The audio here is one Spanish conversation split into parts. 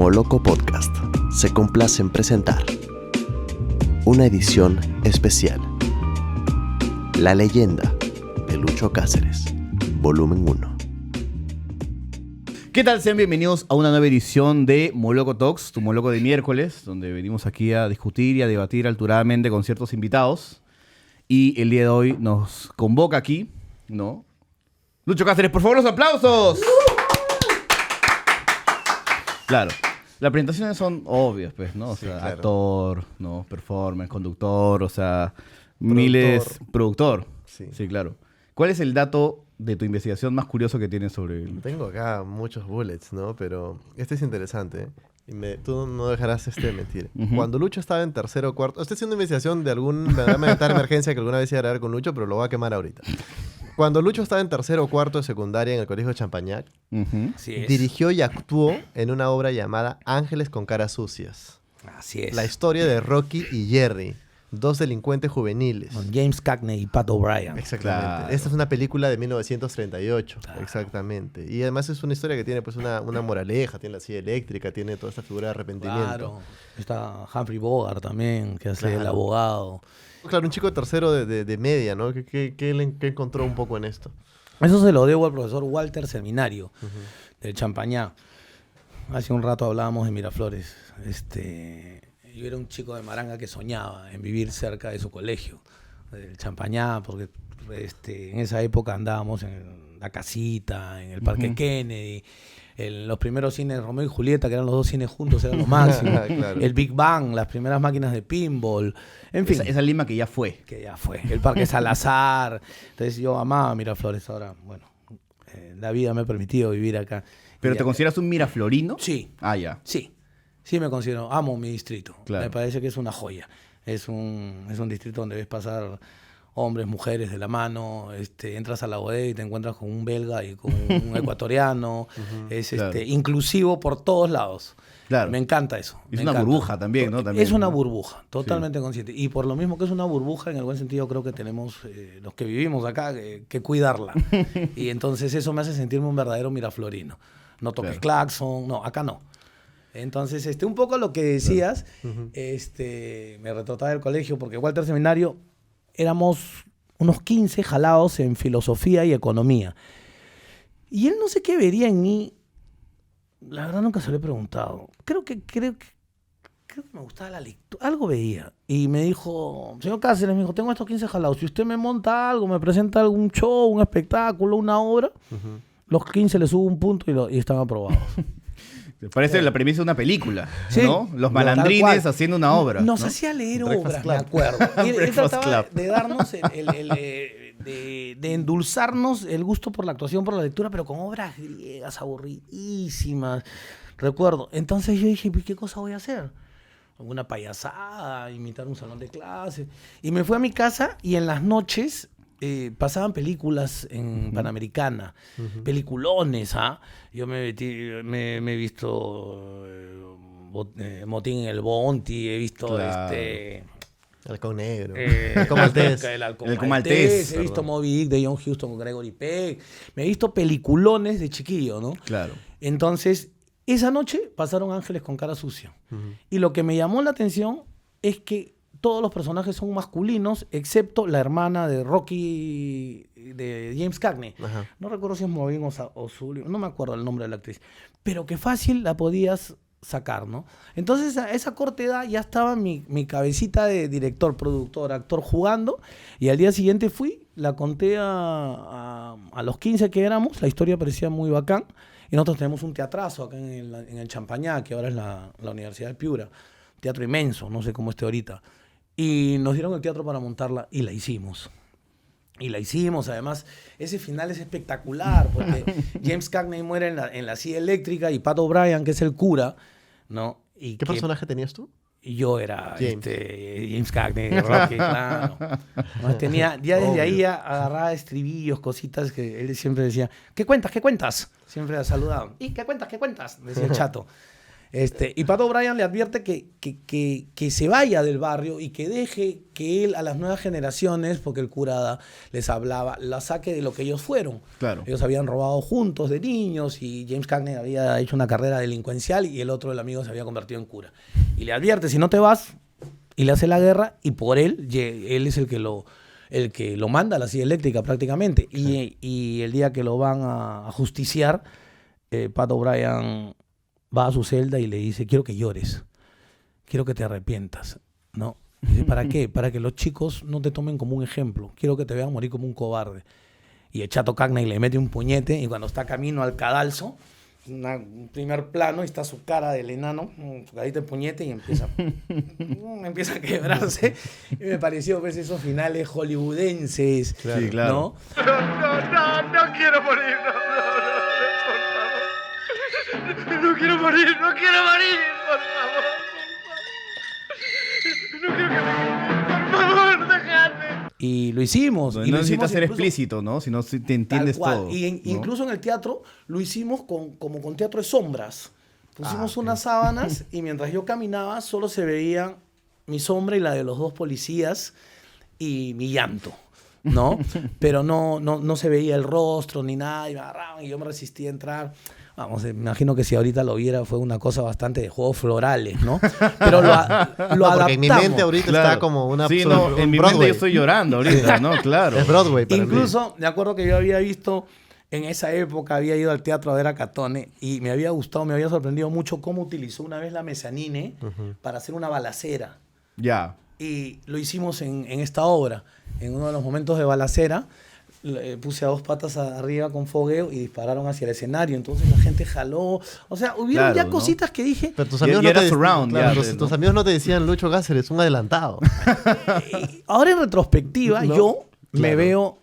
Moloco Podcast se complace en presentar una edición especial. La leyenda de Lucho Cáceres, volumen 1. ¿Qué tal? Sean bienvenidos a una nueva edición de Moloco Talks, tu Moloco de miércoles, donde venimos aquí a discutir y a debatir alturadamente con ciertos invitados. Y el día de hoy nos convoca aquí, ¿no? Lucho Cáceres, por favor, los aplausos. Claro, las presentaciones son obvias, pues, ¿no? O sea, claro. Actor, ¿no? Performance, conductor, o sea, miles... Productor. Sí, claro. ¿Cuál es el dato de tu investigación más curioso que tienes sobre él? Tengo acá muchos bullets, ¿no? Pero este es interesante. Y tú no dejarás mentir. Cuando Lucho estaba en tercero o cuarto... Estoy haciendo investigación de algún programa de tal emergencia que alguna vez iba a grabar con Lucho, pero lo voy a quemar ahorita. Cuando Lucho estaba en tercero o cuarto de secundaria en el colegio de Champañac, dirigió y actuó en una obra llamada Ángeles con caras sucias. Así es. La historia de Rocky y Jerry, dos delincuentes juveniles. Con James Cagney y Pat O'Brien. Exactamente. Claro. Esta es una película de 1938. Claro. Exactamente. Y además es una historia que tiene pues una moraleja, tiene la silla eléctrica, tiene toda esta figura de arrepentimiento. Claro. Está Humphrey Bogart también, que hace Claro. el abogado. Claro, un chico de tercero de media, ¿no? ¿Qué encontró un poco en esto? Eso se lo debo al profesor Walter Seminario, del Champañá. Hace un rato hablábamos de Miraflores. Yo era un chico de Maranga que soñaba en vivir cerca de su colegio, del Champañá, porque en esa época andábamos en la casita, en el Parque Kennedy, en los primeros cines Romeo y Julieta, que eran los dos cines juntos, eran lo máximo. Claro. El Big Bang, las primeras máquinas de pinball, en fin. Esa Lima que ya fue. Que ya fue. El Parque Salazar. Entonces yo amaba Miraflores. Ahora, bueno, la vida me ha permitido vivir acá. ¿Pero Y te consideras un miraflorino? Sí, Ah, ya. sí. Sí me considero. Amo mi distrito. Claro. Me parece que es una joya. Es un distrito donde ves pasar hombres, mujeres de la mano. Entras a la bodega y te encuentras con un belga y con un ecuatoriano. Es Claro. Inclusivo por todos lados. Claro. Me encanta eso. Es me una encanta. burbuja también, ¿no? También, Es una ¿no? burbuja, totalmente consciente. Y por lo mismo que es una burbuja, en el buen sentido creo que tenemos, los que vivimos acá, que cuidarla. Y entonces eso me hace sentirme un verdadero miraflorino. No toques claxon, no, acá no. Entonces, un poco lo que decías, me retrotaba del colegio, porque Walter Seminario éramos unos 15 jalados en filosofía y economía. Y él no sé qué vería en mí. La verdad nunca se lo he preguntado. Creo que me gustaba la lectura. Algo veía. Y me dijo, señor Cáceres, me dijo, tengo estos 15 jalados. Si usted me monta algo, me presenta algún show, un espectáculo, una obra, los 15 le subo un punto y están aprobados. Parece la premisa de una película, Sí. ¿no? Los Tal malandrines cual. haciendo una obra. Nos ¿no? hacía leer Breakfast obras, Club. me acuerdo. Y él Breakfast trataba Club. de darnos, de endulzarnos el gusto por la actuación, por la lectura, pero con obras griegas aburridísimas. Recuerdo. Entonces yo dije, ¿qué cosa voy a hacer? Alguna payasada, imitar un salón de clase. Y me fui a mi casa y en las noches pasaban películas en Panamericana, peliculones, ¿ah? Yo me he visto Motín en el Bounty, he visto Claro. Halcón Negro. el Maltés. Halcón Maltés, he visto perdón. Moby Dick de John Huston con Gregory Peck, me he visto peliculones de chiquillo, ¿no? Claro. Entonces, esa noche pasaron Ángeles con cara sucia. Y lo que me llamó la atención es que todos los personajes son masculinos, excepto la hermana de Rocky, de James Cagney. Ajá. No recuerdo si es Maureen o Sully, no me acuerdo el nombre de la actriz. Pero que fácil la podías sacar, ¿no? Entonces, a esa corta edad ya estaba mi cabecita de director, productor, actor jugando. Y al día siguiente fui, la conté a los 15 que éramos. La historia parecía muy bacán. Y nosotros tenemos un teatrazo acá en el Champañá, que ahora es la Universidad de Piura. Teatro inmenso, no sé cómo esté ahorita. Y nos dieron el teatro para montarla y la hicimos. Además, ese final es espectacular, porque James Cagney muere en la silla eléctrica y Pat O'Brien, que es el cura, ¿no? Y ¿Qué personaje tenías tú? Y yo era James. James Cagney, Rocky, claro. Además, ya desde ahí ya agarraba estribillos, cositas que él siempre decía, ¿qué cuentas? Siempre ha saludado. ¿Y qué cuentas? Decía el chato. Y Pat O'Brien le advierte que se vaya del barrio y que deje que él a las nuevas generaciones, porque el cura les hablaba, la saque de lo que ellos fueron. Claro. Ellos habían robado juntos de niños y James Cagney había hecho una carrera delincuencial y el otro, el amigo, se había convertido en cura. Y le advierte, si no te vas, y le hace la guerra, y por él es el que lo manda a la silla eléctrica prácticamente. Y el día que lo van a justiciar, Pat O'Brien va a su celda y le dice, quiero que llores, quiero que te arrepientas, ¿no? Dice, ¿para qué? Para que los chicos no te tomen como un ejemplo, quiero que te vean morir como un cobarde. Y el Chato Cagney le mete un puñete y cuando está camino al cadalso, un primer plano, y está su cara del enano, su carita de puñete, y empieza a quebrarse. Y me pareció, pues, esos finales hollywoodenses. Sí, claro. ¿No? No quiero morir, por favor. No quiero morir, por favor. No quiero que me... Por favor, dejadme. Y lo hicimos. No y lo necesitas hicimos ser incluso, explícito, ¿no? Si no si te entiendes tal cual. todo. Y ¿no? incluso en el teatro lo hicimos como con teatro de sombras. Pusimos unas sábanas y mientras yo caminaba solo se veían mi sombra y la de los dos policías y mi llanto, ¿no? Pero no se veía el rostro ni nada, y me agarraban y yo me resistía a entrar. Vamos, me imagino que si ahorita lo viera fue una cosa bastante de juegos florales, ¿no? Pero lo adaptamos. Porque en mi mente ahorita está como una... Sí, no, en mi mente yo estoy llorando ahorita, ¿no? Claro. Es Broadway para mí. Incluso, me acuerdo que yo había visto, en esa época había ido al teatro a ver a Catone y me había gustado, me había sorprendido mucho cómo utilizó una vez la mezanine para hacer una balacera. Ya. Y lo hicimos en esta obra. En uno de los momentos de balacera, puse a dos patas arriba con fogueo y dispararon hacia el escenario. Entonces la gente jaló. O sea, hubieron Claro, ya ¿no? cositas que dije. Pero tus Ya- amigos, ya no te, era surround, claro, ya, tus ¿no? amigos no te decían Lucho Cáceres, un adelantado. Ahora en retrospectiva, No, yo me claro. veo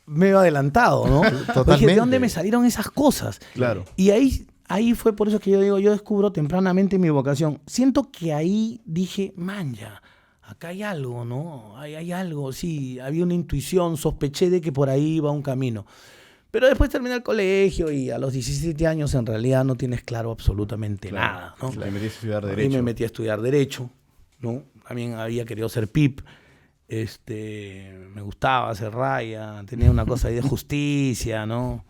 medio adelantado, ¿no? Totalmente. Dije, ¿de dónde me salieron esas cosas? Claro. Y ahí fue por eso que yo digo, yo descubro tempranamente mi vocación. Siento que ahí dije, man, ya, acá hay algo, ¿no? Hay algo, sí, había una intuición, sospeché de que por ahí iba un camino. Pero después terminé el colegio y a los 17 años en realidad no tienes claro absolutamente nada, ¿no? Me metí a estudiar Y Derecho. me metí a estudiar Derecho, ¿no? También había querido ser PIP. Me gustaba hacer raya, tenía una cosa ahí de justicia, ¿no?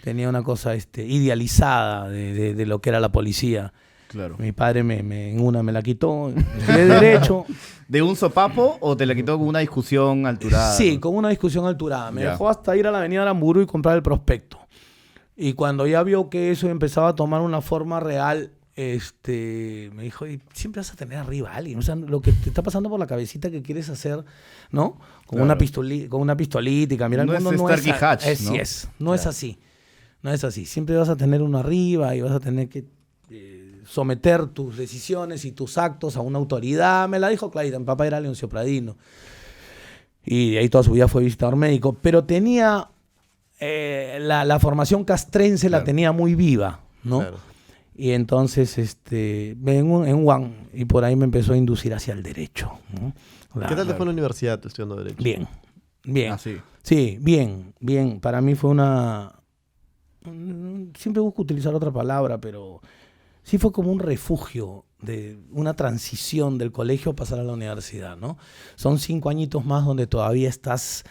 Tenía una cosa idealizada de lo que era la policía. Claro. Mi padre en una me la quitó, estudié Derecho. ¿De un sopapo o te la quitó con una discusión alturada? Sí, con una discusión alturada. Me Ya. dejó hasta ir a la avenida Aramburu y comprar el prospecto. Y cuando ya vio que eso empezaba a tomar una forma real, me dijo, "Y siempre vas a tener arriba a alguien. O sea, lo que te está pasando por la cabecita que quieres hacer, ¿no? Con Claro. una pistolita y caminar No el mundo es no Starkey es Hatch, así. ¿no? No es así. No es así. Siempre vas a tener uno arriba y vas a tener que someter tus decisiones y tus actos a una autoridad. Me la dijo clarita. Mi papá era Leoncio Pradino. Y de ahí toda su vida fue visitador médico. Pero tenía la formación castrense, la Claro. tenía muy viva, ¿no? Claro. Y entonces en UAN, y por ahí me empezó a inducir hacia el derecho, ¿no? ¿Qué tal te fue en la universidad estudiando Derecho? Bien, bien. Ah, sí. Sí, bien, bien. Para mí fue siempre busco utilizar otra palabra, pero sí fue como un refugio de una transición del colegio a pasar a la universidad, ¿no? Son 5 añitos más donde todavía estás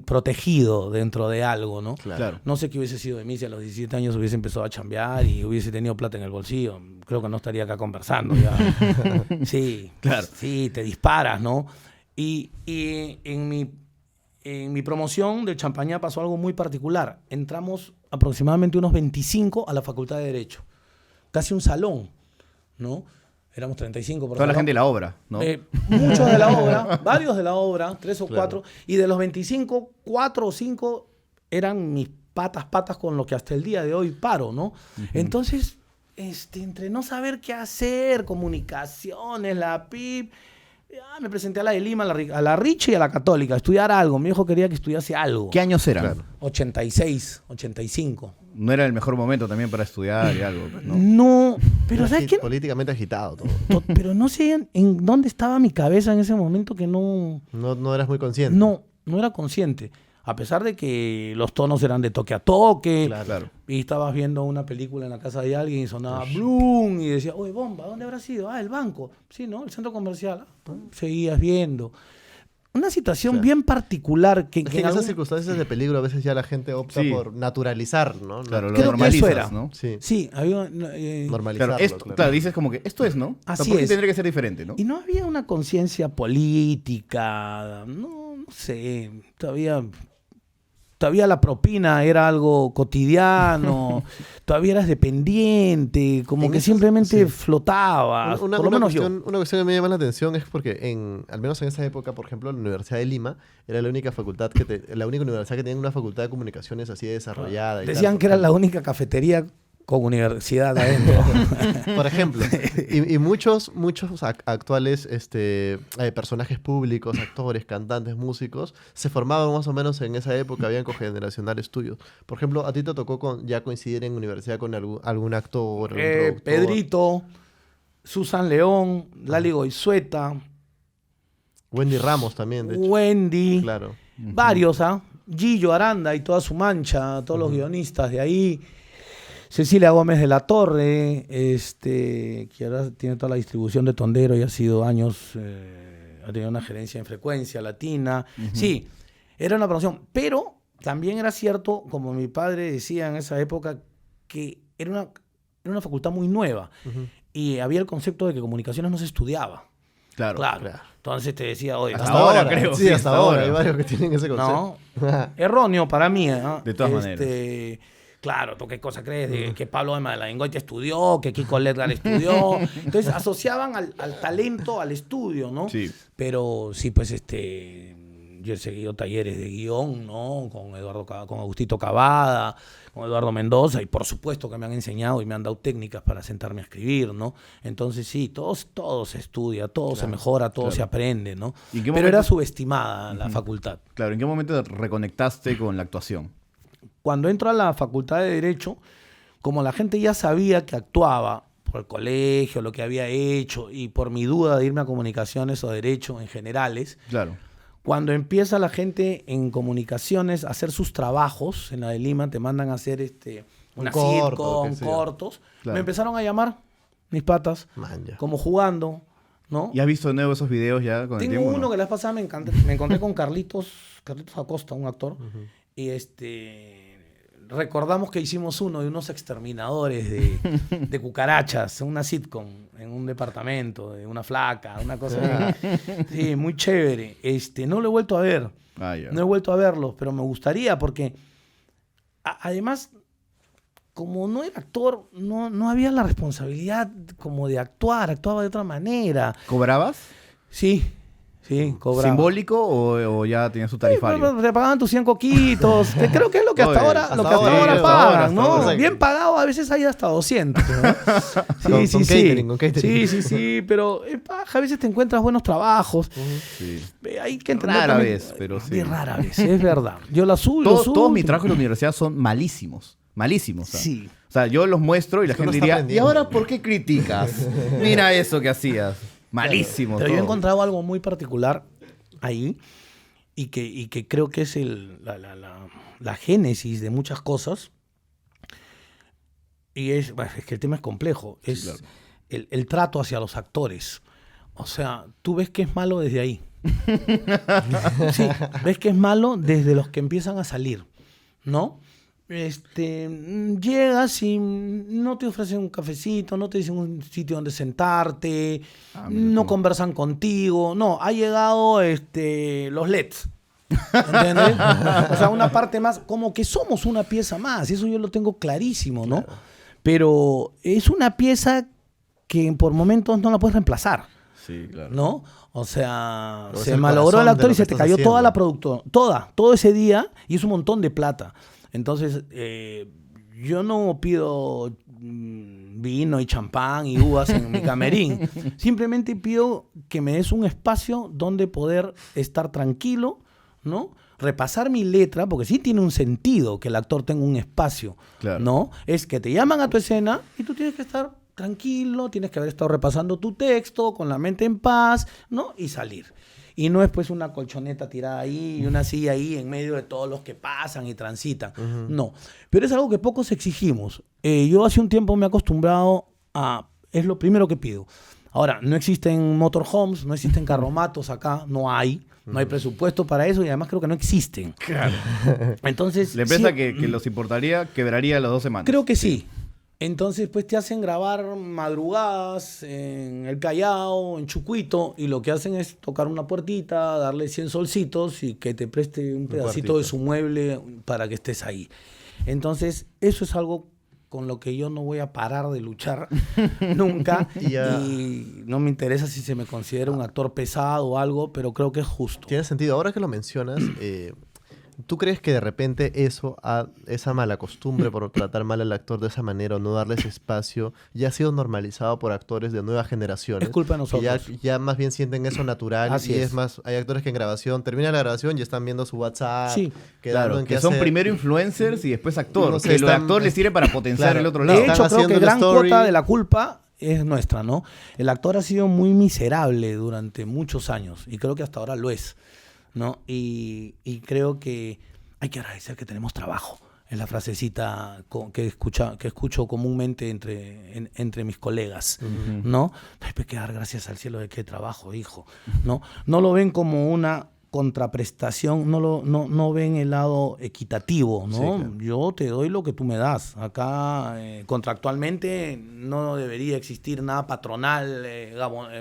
protegido dentro de algo, ¿no? Claro. No sé qué hubiese sido de mí si a los 17 años hubiese empezado a chambear y hubiese tenido plata en el bolsillo. Creo que no estaría acá conversando ya. Sí, Claro. Sí, te disparas, ¿no? Y en mi promoción de Champañá pasó algo muy particular. Entramos aproximadamente unos 25 a la Facultad de Derecho. Casi un salón, ¿no? Éramos 35 por Toda la salón. gente de la obra, ¿no? Muchos de la obra, varios de la obra, 3 o 4, y de los 25, 4 o 5 eran mis patas con lo que hasta el día de hoy paro, ¿no? Entonces, entre no saber qué hacer, comunicaciones, la PIP, me presenté a la de Lima, a la Riche y a la Católica, a estudiar algo. Mi hijo quería que estudiase algo. ¿Qué años eran? Claro. 86, 85. No era el mejor momento también para estudiar y algo, ¿no? No, pero ¿sabes qué? Políticamente agitado todo. Pero no sé en dónde estaba mi cabeza en ese momento que no... No eras muy consciente. No era consciente. A pesar de que los tonos eran de toque a toque, Claro. y estabas viendo una película en la casa de alguien y sonaba Bloom y decía, oye, bomba, ¿dónde habrá sido? Ah, el banco. Sí, ¿no? El centro comercial. Seguías viendo. Una situación bien particular que Es que en esas circunstancias de peligro a veces ya la gente opta Sí. por naturalizar, ¿no? Claro, lo Creo que eso normalizas, era. ¿no? Sí, Sí, había... normalizarlo. Claro, esto, claro, dices como que esto es, ¿no? Así ¿Por qué es. tendría que ser diferente, no? Y no había una conciencia política, no sé, todavía la propina era algo cotidiano, todavía eras dependiente, como En que esas- simplemente sí. flotaba, por lo menos yo. Una cuestión que me llama la atención es porque al menos en esa época, por ejemplo, la Universidad de Lima era la única facultad la única universidad que tenía una facultad de comunicaciones así desarrollada. y Decían tal. que era la única cafetería con universidad adentro. Por ejemplo, y muchos actuales personajes públicos, actores, cantantes, músicos, se formaban más o menos en esa época, habían cogeneracionales tuyos. Por ejemplo, ¿a ti te tocó ya coincidir en universidad con algún actor? Algún productor? Pedrito, Susan León, Lali Goizueta, Wendy Ramos también, de hecho. Wendy, Claro. varios, Gillo Aranda y toda su mancha, todos los guionistas de ahí. Cecilia Gómez de la Torre, que ahora tiene toda la distribución de Tondero y ha sido años, ha tenido una gerencia en Frecuencia Latina. Sí, era una promoción, pero también era cierto, como mi padre decía en esa época, que era una facultad muy nueva y había el concepto de que comunicaciones no se estudiaba. Claro. Entonces te decía, oye, Hasta Hasta ahora, creo. Sí, Sí, hasta hasta ahora. ahora. Hay varios que tienen ese no, concepto. erróneo para mí. De todas maneras. Claro, ¿tú qué cosa crees? Que Pablo de Madelaingoite estudió, que Kiko Ledgar estudió. Entonces asociaban al talento al estudio, ¿no? Sí. Pero sí, pues yo he seguido talleres de guión, ¿no? Con Agustito Cavada, con Eduardo Mendoza, y por supuesto que me han enseñado y me han dado técnicas para sentarme a escribir, ¿no? Entonces sí, todo se estudia, todo se mejora, todo se aprende, ¿no? ¿Y en qué Pero momento- era subestimada la facultad. Claro, ¿en qué momento reconectaste con la actuación? Cuando entro a la facultad de Derecho, como la gente ya sabía que actuaba por el colegio, lo que había hecho, y por mi duda de irme a comunicaciones o Derecho en generales, Claro. cuando empieza la gente en comunicaciones a hacer sus trabajos, en la de Lima te mandan a hacer una corto, sitcom, qué sé yo. cortos, Claro. me empezaron a llamar mis patas, Man, ya. como jugando, ¿no? ¿Y has visto de nuevo esos videos ya con el Tengo tiempo? uno no? que la vez pasada me encontré con Carlitos Acosta, un actor, y recordamos que hicimos uno de unos exterminadores de cucarachas, una sitcom en un departamento, de una flaca, una cosa sí, muy chévere. No lo he vuelto a ver, Ah, ya. no he vuelto a verlos, pero me gustaría porque además, como no era actor, no había la responsabilidad como de actuaba de otra manera. ¿Cobrabas? Sí, cobraba. ¿Simbólico o ya tenías su tarifario? Pero te pagaban tus 100 coquitos, que creo que es lo que hasta Oye, ahora, hasta lo que hasta ahora, ahora hasta pagan, ahora, ¿no? hasta ahora. Bien pagado, a veces hay hasta 200, ¿no? Con catering, con catering. Sí, pero paja, a veces te encuentras buenos trabajos. Sí. Hay que entender Rara también- vez, pero sí. De rara vez, es verdad. Yo la subo, Todos mis trabajos en la universidad son malísimos. Malísimos. ¿sabes? Sí. O sea, yo los muestro y la Es que gente uno está diría, ¿y aprendiendo. ahora por qué criticas? Mira eso que hacías. Malísimo. Pero yo he todo. encontrado algo muy particular ahí y que creo que es la génesis de muchas cosas. Y es que el tema es complejo. Es claro. el trato hacia los actores. O sea, tú ves que es malo desde ahí. Sí, ves que es malo desde los que empiezan a salir, ¿no? Llegas y no te ofrecen un cafecito, no te dicen un sitio donde sentarte, Ah, mira no tú. conversan contigo. No, ha llegado los LEDs. ¿Entiendes? O sea, una parte más, como que somos una pieza más, eso yo lo tengo clarísimo, ¿no? Pero es una pieza que por momentos no la puedes reemplazar, Sí, claro. ¿no? O sea, Pero es se el malogró corazón el de actor lo y se que te estás cayó toda haciendo. la productora, todo ese día, y es un montón de plata. Entonces, yo no pido vino y champán y uvas en mi camerín. Simplemente pido que me des un espacio donde poder estar tranquilo, ¿no? Repasar mi letra, porque sí tiene un sentido que el actor tenga un espacio, Claro. ¿no? Es que te llaman a tu escena y tú tienes que estar tranquilo, tienes que haber estado repasando tu texto con la mente en paz, ¿no? Y salir. Y no es pues una colchoneta tirada ahí y una silla ahí en medio de todos los que pasan y transitan. No. Pero es algo que pocos exigimos. Yo hace un tiempo me he acostumbrado a... Es lo primero que pido. Ahora, no existen motorhomes, no existen carromatos acá, no hay presupuesto para eso y además creo que no existen. Claro. Entonces, La empresa sí, que los importaría quebraría a las 2 semanas. creo que sí. Entonces, pues te hacen grabar madrugadas en el Callao, en Chucuito, y lo que hacen es tocar una puertita, darle 100 solcitos y que te preste un pedacito de su mueble para que estés ahí. Entonces, eso es algo con lo que yo no voy a parar de luchar nunca. Y no me interesa si se me considera un actor pesado o algo, pero creo que es justo. Tiene sentido. Ahora que lo mencionas, ¿tú crees que de repente esa mala costumbre por tratar mal al actor de esa manera o no darle ese espacio ya ha sido normalizado por actores de nuevas generaciones? Es culpa de nosotros. Que ya más bien sienten eso natural. Así y es. es más, hay actores que en grabación, termina la grabación y están viendo su WhatsApp. Sí. quedando Claro, en que qué son hacer. primero influencers y después actor. No sé, que lo de están- actor les sirve para potenciar Claro. el otro lado. De hecho, Están creo que haciendo el gran story. cuota de la culpa es nuestra, ¿no? El actor ha sido muy miserable durante muchos años y creo que hasta ahora lo es, ¿no? Y creo que hay que agradecer que tenemos trabajo. Es la frasecita que escucho comúnmente entre mis colegas, ¿no? Hay que dar gracias al cielo de qué trabajo, hijo, ¿no? No lo ven como una contraprestación, no ven el lado equitativo, ¿no? Sí, claro. Yo te doy lo que tú me das. Acá contractualmente no debería existir nada patronal,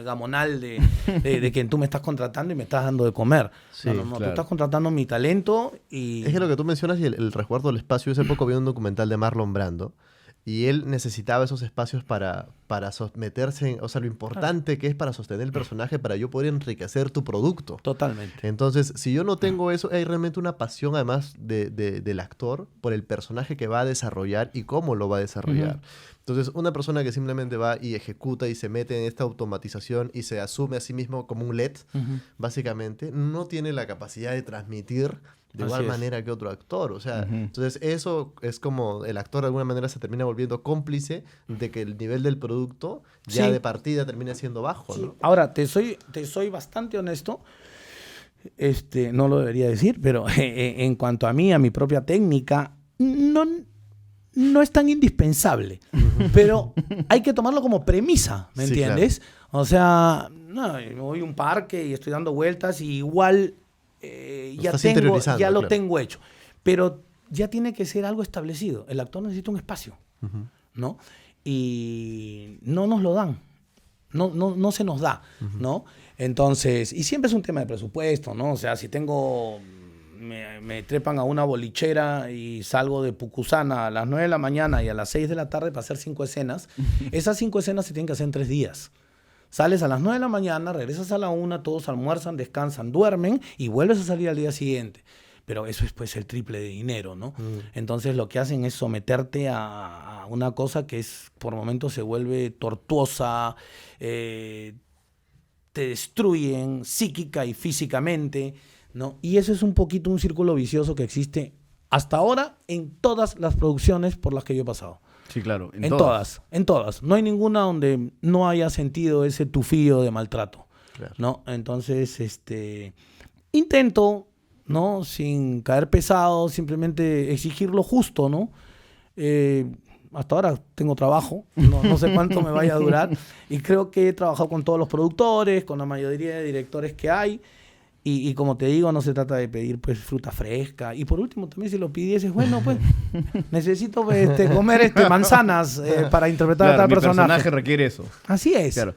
gamonal de que tú me estás contratando y me estás dando de comer. Sí, no, claro. tú estás contratando mi talento y... Es que lo que tú mencionas y el resguardo del espacio, hace poco vi un documental de Marlon Brando y él necesitaba esos espacios para someterse, o sea, lo importante que es para sostener el personaje para yo poder enriquecer tu producto. Totalmente. Entonces, si yo no tengo eso, hay realmente una pasión además del actor por el personaje que va a desarrollar y cómo lo va a desarrollar. Entonces, una persona que simplemente va y ejecuta y se mete en esta automatización y se asume a sí mismo como un LED, básicamente, no tiene la capacidad de transmitir de Así igual es. manera que otro actor. O sea, entonces eso es como el actor de alguna manera se termina volviendo cómplice de que el nivel del producto ya Sí. de partida termina siendo bajo, ¿no? Ahora, te soy bastante honesto. No lo debería decir, pero en cuanto a mí, a mi propia técnica, no es tan indispensable. Pero hay que tomarlo como premisa, ¿me Sí, entiendes? O sea, no, me voy a un parque y estoy dando vueltas y igual ya estás interiorizando, lo claro. tengo hecho. Pero ya tiene que ser algo establecido. El actor necesita un espacio, ¿no? Y no nos lo dan. No se nos da, ¿no? Entonces, y siempre es un tema de presupuesto, ¿no? O sea, si me trepan a una bolichera y salgo de Pucusana a las 9 de la mañana y a las 6 de la tarde para hacer 5 escenas, esas 5 escenas se tienen que hacer en 3 días. Sales a las 9 de la mañana, regresas a la 1, todos almuerzan, descansan, duermen y vuelves a salir al día siguiente. Pero eso es pues el triple de dinero, ¿no? Entonces lo que hacen es someterte a una cosa que por momentos se vuelve tortuosa, te destruyen psíquica y físicamente, ¿no? Y eso es un poquito un círculo vicioso que existe hasta ahora en todas las producciones por las que yo he pasado. Sí, claro. En todas. No hay ninguna donde no haya sentido ese tufillo de maltrato, Claro. ¿no? Entonces, intento, ¿no? Sin caer pesado, simplemente exigir lo justo, ¿no? Hasta ahora tengo trabajo, no sé cuánto me vaya a durar, y creo que he trabajado con todos los productores, con la mayoría de directores que hay, y como te digo, no se trata de pedir pues fruta fresca, y por último también si lo pidieses, bueno, pues necesito comer manzanas para interpretar Claro, a tal mi personaje. requiere eso. Así es. Claro.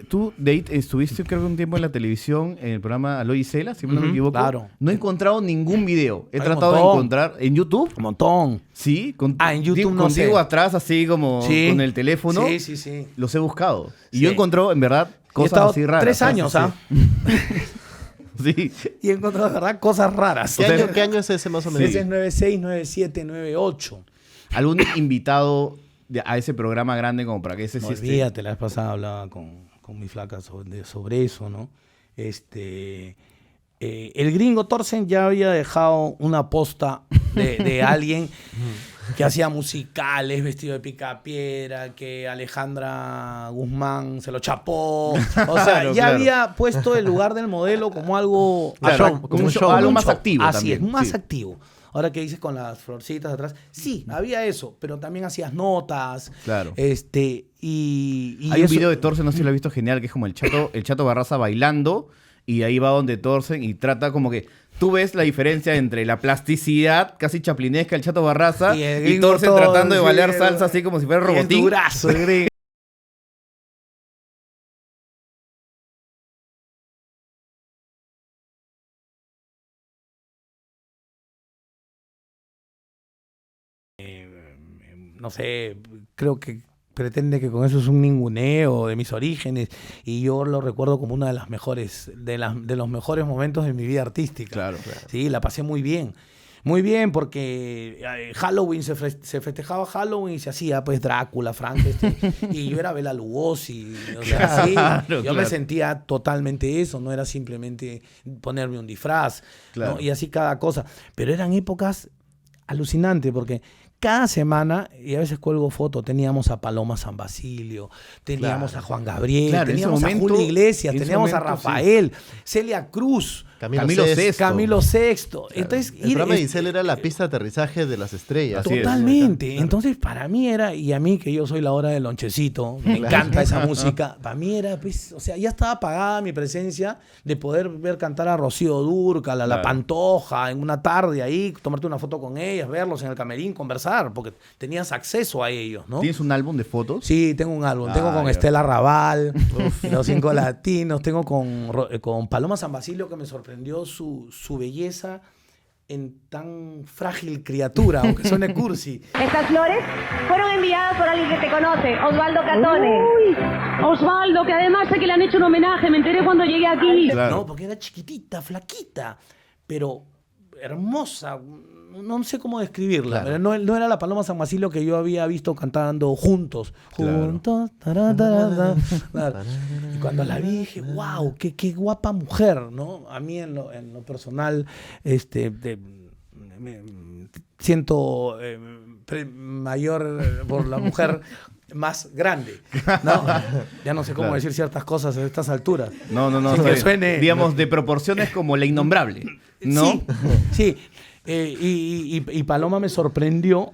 Tú, Date, estuviste creo que un tiempo en la televisión, en el programa Aloy y Cela, si no me equivoco. claro. No he encontrado ningún video. He Hay tratado de un montón. encontrar en YouTube. Un montón. Sí, En YouTube no contigo sé. atrás, así como Sí. con el teléfono. Sí. Los he buscado. Y Sí. yo he encontrado, en verdad, Y he cosas estado así raras. 3 años, ¿ah? Sí. Y he encontrado, de verdad, cosas raras. ¿Qué año es ese más o menos? Ese es 96, 97, 98. ¿Algún invitado a ese programa grande como para que ese No, sí esté? olvídate, la vez pasada hablaba con mi flaca sobre eso, ¿no? El gringo Thorsen ya había dejado una posta de alguien que hacía musicales, vestido de picapiedra, que Alejandra Guzmán se lo chapó. O sea, Claro, ya claro. había puesto el lugar del modelo como algo... Claro, como un show, algo más activo Así también, es, más sí. activo. Ahora que dices con las florcitas atrás, sí, había eso, pero también hacías notas. Claro. Y Hay un eso- video de Torsen, no sé si lo he visto, genial, que es como el Chato Barraza bailando y ahí va donde Torsen y trata como que tú ves la diferencia entre la plasticidad casi chaplinesca del Chato Barraza Y el y gringo Torsen todo, tratando de sí, bailar salsa así como si fuera y el robotín. durazo, el gringo. No sé, creo que pretende que con eso es un ninguneo de mis orígenes y yo lo recuerdo como una de las mejores, de los mejores momentos de mi vida artística. Claro. Sí, la pasé muy bien. Muy bien, porque Halloween se festejaba Halloween y se hacía pues Drácula, Frankenstein, y yo era Bela Lugosi, o sea, sí, yo Claro. me sentía totalmente eso, no era simplemente ponerme un disfraz, Claro. ¿no? Y así cada cosa, pero eran épocas alucinantes porque cada semana, y a veces cuelgo fotos, teníamos a Paloma San Basilio, teníamos a Juan Gabriel, Claro, en ese teníamos a momento- Julio Iglesias, en ese teníamos a momento, sí. Rafael, Celia Cruz, Camilo VI. Camilo VI. Entonces, El programa de es- Giselle era la pista de aterrizaje de las estrellas. Así es. Totalmente. Entonces, para mí era, y a mí que yo soy la hora del lonchecito, me encanta esa música, para mí era, pues, o sea, ya estaba apagada mi presencia de poder ver cantar a Rocío Dúrcal, a La Claro. Pantoja, en una tarde ahí, tomarte una foto con ellas, verlos en el camerín, conversar, porque tenías acceso a ellos, ¿no? ¿Tienes un álbum de fotos? Sí, tengo un álbum. Tengo con ya. Estela Raval, Los Cinco Latinos. Tengo con Paloma San Basilio, que me sorprendió su belleza en tan frágil criatura, aunque suene cursi. Estas flores fueron enviadas por alguien que te conoce, Osvaldo Catone. Uy, Osvaldo, que además sé que le han hecho un homenaje, me enteré cuando llegué aquí. Claro. No, porque era chiquitita, flaquita, pero hermosa. No sé cómo describirla. Claro. Pero no era la Paloma San Basilio que yo había visto cantando juntos. Claro. Juntos. Claro. Y cuando la vi dije, wow, qué guapa mujer, ¿no? A mí en lo personal, me siento mayor por la mujer más grande, ¿no? Ya no sé cómo Claro. decir ciertas cosas a estas alturas. No, Sin está que bien. suene- Digamos, de proporciones como la innombrable, ¿no? Sí, sí. Y Paloma me sorprendió,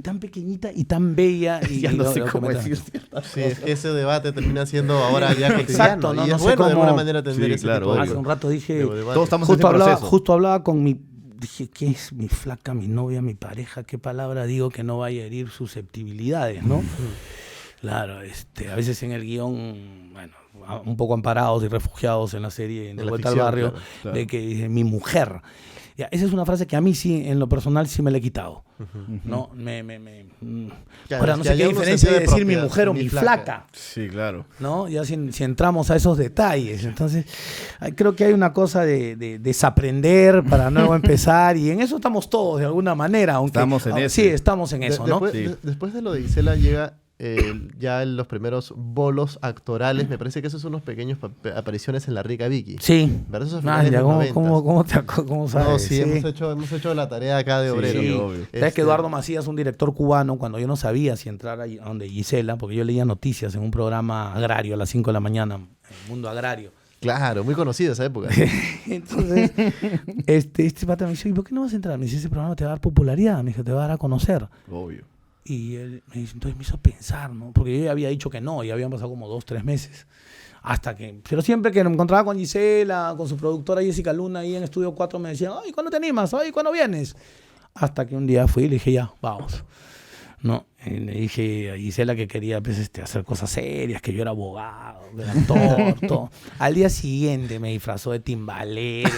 tan pequeñita y tan bella. Y, Ya no lo- sé lo que cómo me- decir. Sí, es que ese debate termina siendo ahora ya cotidiano. Exacto, no, y no es sé bueno de cómo- alguna manera tener Sí, ese claro, tipo de, Hace un rato dije, de debate. Todos estamos en ese proceso. justo hablaba con dije, ¿qué es mi flaca, mi novia, mi pareja? ¿Qué palabra digo que no vaya a herir susceptibilidades, no? Claro, a veces en el guión, bueno, un poco amparados y refugiados en la serie, en En De la Vuelta ficción, al Barrio, claro. de que dice, mi mujer. Ya, esa es una frase que a mí sí, en lo personal, sí me la he quitado. ¿No? Claro, Ahora, es no que sé qué haya un diferencia de sentido de decir mi propiedad, mujer o mi mi flaca. flaca. Sí, claro. ¿No? Ya si entramos a esos detalles. Entonces, creo que hay una cosa de desaprender para nuevo empezar y en eso estamos todos de alguna manera. Aunque, Estamos en ese. Sí, estamos en eso, ¿no? Después, Sí. después de lo de Gisela llega ya en los primeros bolos actorales. Me parece que esos son unos pequeños apariciones en La Rica Vicky. Sí. ¿Verdad? Esos Ah, finales de ya, los ¿cómo 90s. cómo sabes? No, sí, hemos hecho la tarea acá de Sí, obrero. sí, obvio. Sabes que Eduardo Macías, un director cubano, cuando yo no sabía si entrar ahí a donde Gisela, porque yo leía noticias en un programa agrario a las 5 de la mañana, el mundo agrario. Claro, muy conocido esa época. Entonces, este pata me dice, ¿y por qué no vas a entrar? Me dice, ese programa te va a dar popularidad, me dijo, te va a dar a conocer. Obvio. Y él me dice, entonces me hizo pensar, ¿no? Porque yo ya había dicho que no, y habían pasado como 2-3 meses. Hasta que, pero siempre que me encontraba con Gisela, con su productora Jessica Luna, ahí en Estudio 4, me decían, ay, ¿cuándo te animas? Ay, ¿cuándo vienes? Hasta que un día fui y le dije, ya, vamos. No, y le dije a Gisela que quería pues, hacer cosas serias, que yo era abogado, que era actor, todo. Al día siguiente me disfrazó de timbalero,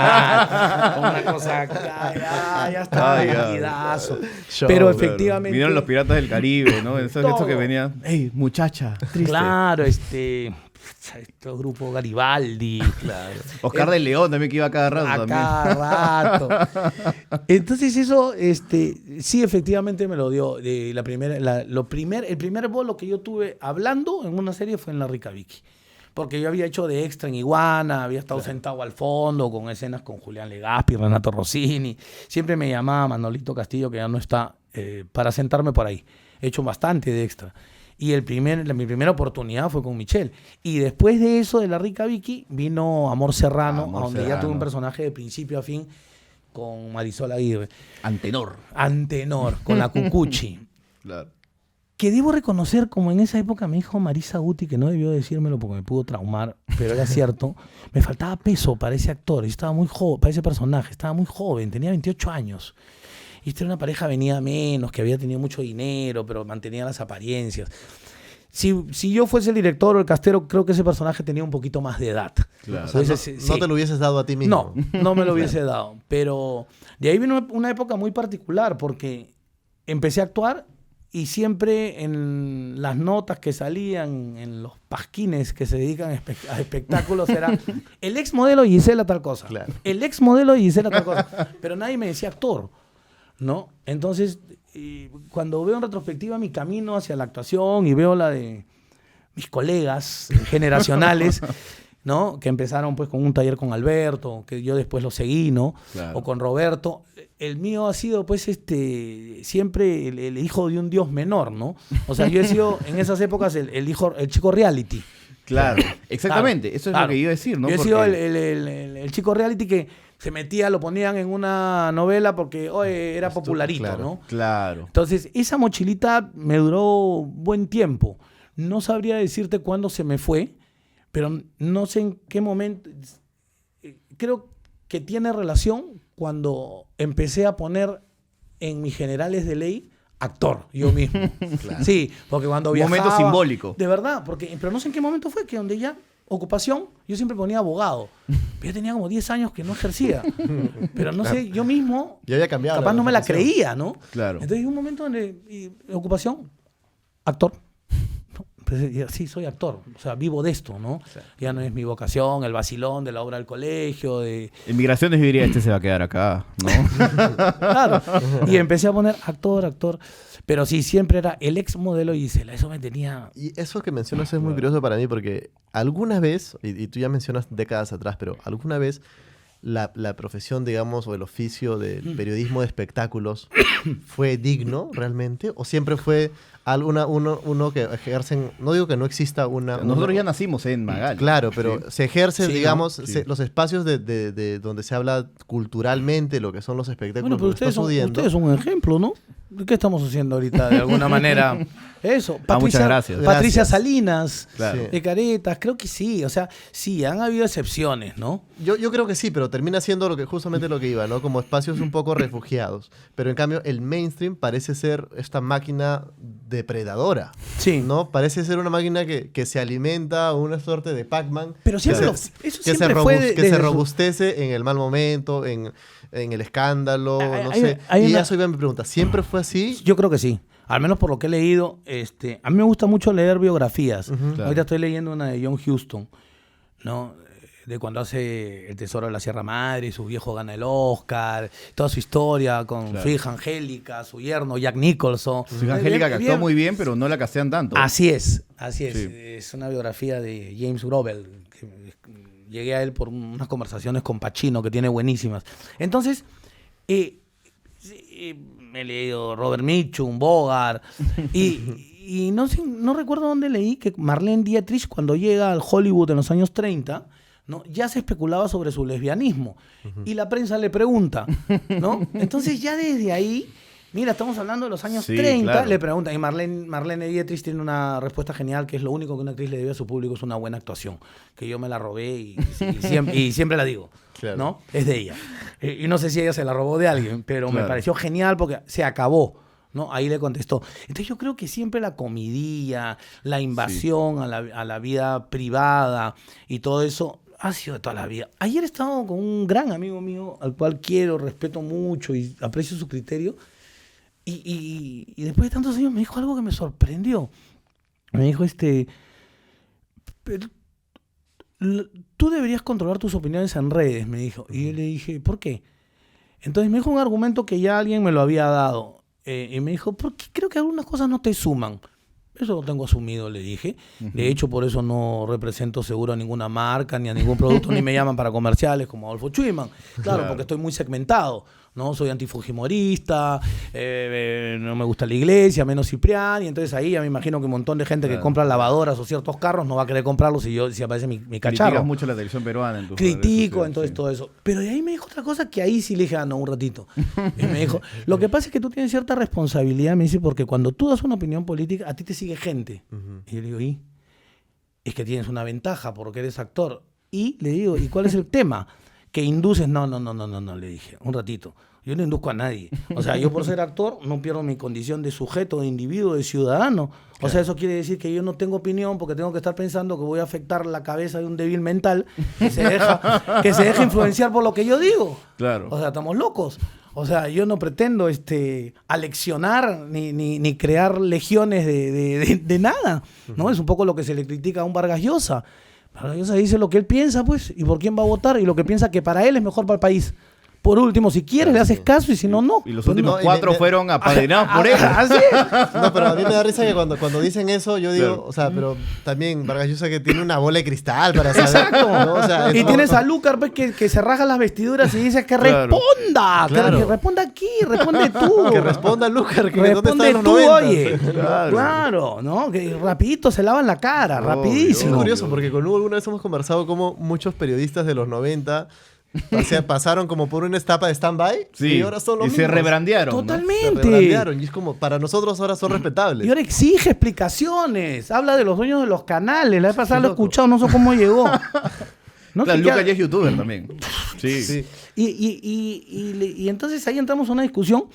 una cosa acá, ya estaba Ay, ya. vestidazo. Show, Pero claro. efectivamente... Vinieron los piratas del Caribe, ¿no? Eso Todo. que venían. ¡Ey, muchacha! Triste. Claro, este grupo Garibaldi. Claro. Oscar de León también que iba a cada rato A también. cada rato. Entonces eso, sí, efectivamente me lo dio. El primer bolo que yo tuve hablando en una serie fue en La Rica Vicky. porque yo había hecho de extra en Iguana, había estado sentado al fondo con escenas con Julián Legazpi, Renato Rossini. Siempre me llamaba Manolito Castillo, que ya no está, para sentarme por ahí. He hecho bastante de extra. Y mi primera oportunidad fue con Michelle. Y después de eso, de La Rica Vicky, vino Amor Serrano, donde ya tuve un personaje de principio a fin con Marisol Aguirre. Antenor, con la Cucuchi. Claro. Que debo reconocer, como en esa época me dijo Marisa Guti, que no debió decírmelo porque me pudo traumar, pero era cierto, me faltaba peso para ese actor. Yo estaba muy joven, para ese personaje, estaba muy joven, tenía 28 años. Y esta era una pareja venida menos, que había tenido mucho dinero, pero mantenía las apariencias. Si yo fuese el director o el castero, creo que ese personaje tenía un poquito más de edad. Claro. O sea, no te lo hubieses dado a ti mismo. No me lo hubiese dado. Pero de ahí vino una época muy particular, porque empecé a actuar y siempre en las notas que salían, en los pasquines que se dedican a espectáculos, era el ex modelo Gisela tal cosa. Claro. El ex modelo Gisela tal cosa. Pero nadie me decía actor, ¿no? Entonces, cuando veo en retrospectiva mi camino hacia la actuación y veo la de mis colegas generacionales, ¿no? Que empezaron pues con un taller con Alberto, que yo después lo seguí, ¿no? Claro. O con Roberto. El mío ha sido pues siempre el hijo de un dios menor, ¿no? O sea, yo he sido en esas épocas el chico reality. Claro, exactamente. Claro, eso es claro. lo que iba a decir, ¿no? Yo he Porque... sido el chico reality que se metía, lo ponían en una novela porque era popularito, claro. ¿no? Claro. Entonces, esa mochilita me duró buen tiempo. No sabría decirte cuándo se me fue, pero no sé en qué momento. Creo que tiene relación cuando empecé a poner en mis generales de ley actor, yo mismo. Claro. Sí, porque cuando Un viajaba... momento simbólico. De verdad, pero no sé en qué momento fue, que donde ya ocupación, yo siempre ponía abogado. Pero yo tenía como 10 años que no ejercía. Pero no sé, yo mismo... Ya había cambiado. Capaz no me la profesión. creía, ¿no? Claro. Entonces hay un momento donde... ocupación, actor. Pues, sí, soy actor. O sea, vivo de esto, ¿no? Ya no es mi vocación, el vacilón de la obra del colegio, de... En migraciones yo diría, este se va a quedar acá, ¿no? Claro. Y empecé a poner actor. Pero sí, siempre era el ex modelo Gisela. Eso me tenía... Y eso que mencionas es muy curioso para mí porque alguna vez, y tú ya mencionas décadas atrás, pero alguna vez la profesión, digamos, o el oficio del periodismo de espectáculos fue digno realmente, o siempre fue uno que ejercen, no digo que no exista Nosotros ya nacimos en Magali. Claro, pero Sí. se ejerce, Sí, digamos, ¿no? Sí. los espacios de donde se habla culturalmente, lo que son los espectáculos, Bueno, pero lo que está ustedes son un ejemplo, ¿no? ¿Qué estamos haciendo ahorita de alguna manera? Eso. muchas gracias. Patricia Gracias. Salinas, Claro. Sí. de Caretas, creo que sí. O sea, sí, han habido excepciones, ¿no? Yo creo que sí, pero termina siendo justamente lo que iba, ¿no? Como espacios un poco refugiados. Pero en cambio, el mainstream parece ser esta máquina depredadora. Sí. ¿No? Parece ser una máquina que se alimenta, una suerte de Pac-Man. Pero siempre que eso que siempre fue que desde se su- robustece en el mal momento, en el escándalo, no Hay- sé. hay Y una- eso iba mi pregunta. ¿Siempre fue así? Yo creo que sí. Al menos por lo que he leído. A mí me gusta mucho leer biografías. Claro. Ahorita estoy leyendo una de John Huston, ¿no? De cuando hace El Tesoro de la Sierra Madre, su viejo gana el Oscar, toda su historia con Claro. su hija Angélica, su yerno Jack Nicholson. Su hija Angélica, que actúa muy bien, pero no la castean tanto. Así es. Sí. Es una biografía de James Grobel. Llegué a él por unas conversaciones con Pacino que tiene buenísimas. Entonces, me he leído Robert Mitchum, Bogart, y no sé, no recuerdo dónde leí que Marlene Dietrich, cuando llega al Hollywood en los años 30, ¿no? Ya se especulaba sobre su lesbianismo. Y la prensa le pregunta, ¿no? Entonces ya desde ahí, mira, estamos hablando de los años Sí, 30, claro. le preguntan, y Marlene Dietrich tiene una respuesta genial, que es lo único que una actriz le debe a su público es una buena actuación, que yo me la robé y siempre la digo, Claro. ¿no? Es de ella. Y no sé si ella se la robó de alguien, pero me Claro. pareció genial porque se acabó, ¿no? Ahí le contestó. Entonces yo creo que siempre la comidilla, la invasión a la vida privada y todo eso ha sido de toda la vida. Ayer he estado con un gran amigo mío, al cual quiero, respeto mucho y aprecio su criterio, y después de tantos años me dijo algo que me sorprendió. Me dijo, pero tú deberías controlar tus opiniones en redes, me dijo. Y yo le dije, ¿por qué? Entonces me dijo un argumento que ya alguien me lo había dado. Y me dijo, porque creo que algunas cosas no te suman. Eso lo tengo asumido, le dije. De hecho, por eso no represento seguro a ninguna marca ni a ningún producto, ni me llaman para comerciales como Adolfo Schumann. Claro, porque estoy muy segmentado, ¿no? Soy antifujimorista, no me gusta la iglesia, menos Ciprián, y entonces ahí ya me imagino que un montón de gente que compra lavadoras o ciertos carros no va a querer comprarlos si aparece mi cacharro. Criticas mucho la televisión peruana en tus Critico, redes entonces sociales, todo eso. Pero de ahí me dijo otra cosa que ahí sí le dije, no, un ratito. Y me dijo, lo que pasa es que tú tienes cierta responsabilidad, me dice, porque cuando tú das una opinión política, a ti te sigue gente. Y yo le digo, ¿y? Es que tienes una ventaja porque eres actor. Y le digo, ¿y cuál es el tema? Que induces, no, le dije, un ratito. Yo no induzco a nadie. O sea, yo por ser actor no pierdo mi condición de sujeto, de individuo, de ciudadano. O sea, eso quiere decir que yo no tengo opinión porque tengo que estar pensando que voy a afectar la cabeza de un débil mental que se deja influenciar por lo que yo digo. Claro. O sea, estamos locos. O sea, yo no pretendo aleccionar ni crear legiones de nada, ¿no? Es un poco lo que se le critica a un Vargas Llosa. Vargas Llosa dice lo que él piensa, pues, y por quién va a votar, y lo que piensa que para él es mejor para el país. Por último, si quieres, le haces caso, y si no, no. Y los Pues últimos no. 4 fueron apadrinados por él. Así es. No, pero a mí me da risa que cuando dicen eso, yo digo, Claro. o sea, pero también Vargas Llosa que tiene una bola de cristal para saber. Exacto. ¿no? O sea, Y no- tienes a Lucar, pues, que se raja las vestiduras y dice que Claro. responda. Claro. Que responda aquí, responde tú. Que responda Lucar, que dónde Responde están los tú, 90. oye. Claro. Claro, ¿no? Que rapidito se lavan la cara, Obvio. Es rapidísimo. curioso porque con Hugo alguna vez hemos conversado cómo muchos periodistas de los 90 pasaron como por una etapa de stand-by Sí. y ahora son los y se mismos. rebrandearon. ¿no? Se Totalmente. rebrandearon y es como, para nosotros ahora son respetables. Y ahora exige explicaciones. Habla de los dueños de los canales. La vez pasada lo he loco. escuchado, no sé cómo llegó. No Claro, sé Lucas qué- ya es youtuber también. Sí. Sí. Y entonces ahí entramos a una discusión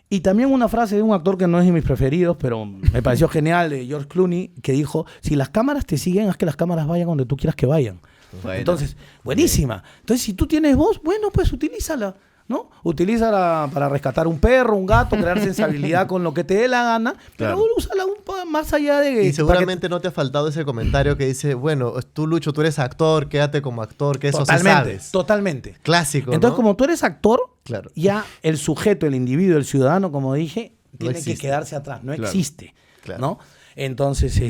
y también una frase de un actor que no es de mis preferidos, pero me pareció genial, de George Clooney, que dijo, si las cámaras te siguen, haz que las cámaras vayan donde tú quieras que vayan. Bueno. Entonces, buenísima. Entonces, si tú tienes voz, bueno, pues utilízala, ¿no? Utilízala para rescatar un perro, un gato, crear sensibilidad con lo que te dé la gana, pero Claro. úsala un poco más allá de... Y seguramente no te ha faltado ese comentario que dice, bueno, tú Lucho, tú eres actor, quédate como actor, que eso sí Totalmente, sabes. totalmente. Clásico, Entonces, ¿no? como tú eres actor, Claro. ya el sujeto, el individuo, el ciudadano, como dije, tiene que existe. quedarse atrás, no Claro. existe, Claro. ¿no? Entonces,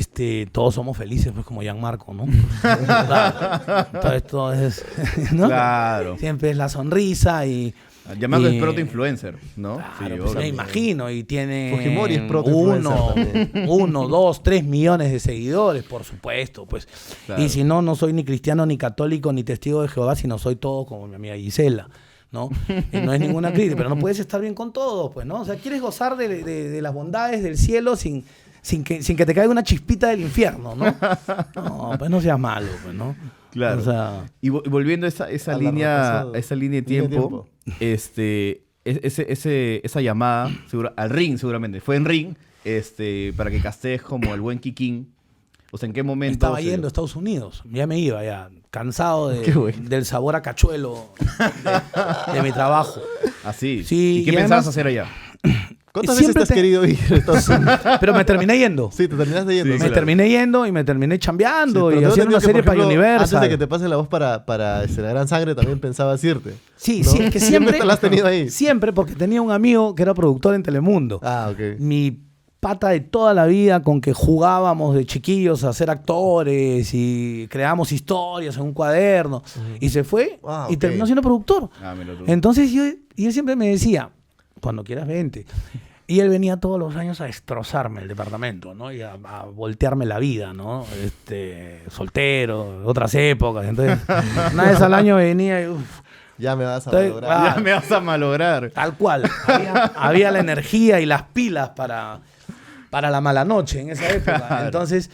todos somos felices, pues como Gianmarco, ¿no? Claro. Entonces, todo es, ¿no? Claro. Siempre es la sonrisa y... Llamando y- el proto-influencer, ¿no? Claro, Sí, pues, me obvio. imagino, y tiene Fujimori es proto-influencer también. 1, 2, 3 millones de seguidores, por supuesto, pues. Claro. Y si no, no soy ni cristiano, ni católico, ni testigo de Jehová, sino soy todo como mi amiga Gisela, ¿no? Y no es ninguna crítica, pero no puedes estar bien con todo, pues, ¿no? O sea, quieres gozar de las bondades del cielo sin que te caiga una chispita del infierno, ¿no? No, pues no seas malo, pues, ¿no? Claro. O sea, Y volviendo a esa A la línea, rotación. a esa línea de Línea de tiempo, esa llamada al ring seguramente, fue en ring, para que castees como el buen Kikín. O sea, ¿en qué momento? estaba se- yendo a Estados Unidos, ya me iba, ya, cansado Qué bueno. del sabor a cachuelo de mi trabajo. Ah, sí. Sí, ¿Y qué y pensabas además- hacer allá? ¿Cuántas siempre veces te has querido ir? Entonces, Pero me terminé yendo. sí, te terminaste yendo. Sí, ¿no? Me terminé yendo y me terminé Sí, chambeando pero y tengo haciendo entendido una que, serie por para ejemplo, Universal. Antes de que te pase la voz para La Gran Sangre, también pensabas irte. Sí, ¿no? sí, es que siempre... te la has tenido ahí. Siempre, porque tenía un amigo que era productor en Telemundo. Ah, ok. Mi pata de toda la vida con que jugábamos de chiquillos a ser actores y creábamos historias en un cuaderno. Y se fue Ah, y ok. terminó siendo productor. Ah, mira tú. Entonces y él siempre me decía, cuando quieras vente. Y él venía todos los años a destrozarme el departamento, ¿no? Y a voltearme la vida, ¿no? Soltero, otras épocas. Entonces, una vez al año venía y... uf, Ya me vas a Entonces, lograr. Ya me vas a malograr. tal cual. Había la energía y las pilas para la mala noche en esa época. Claro. Entonces,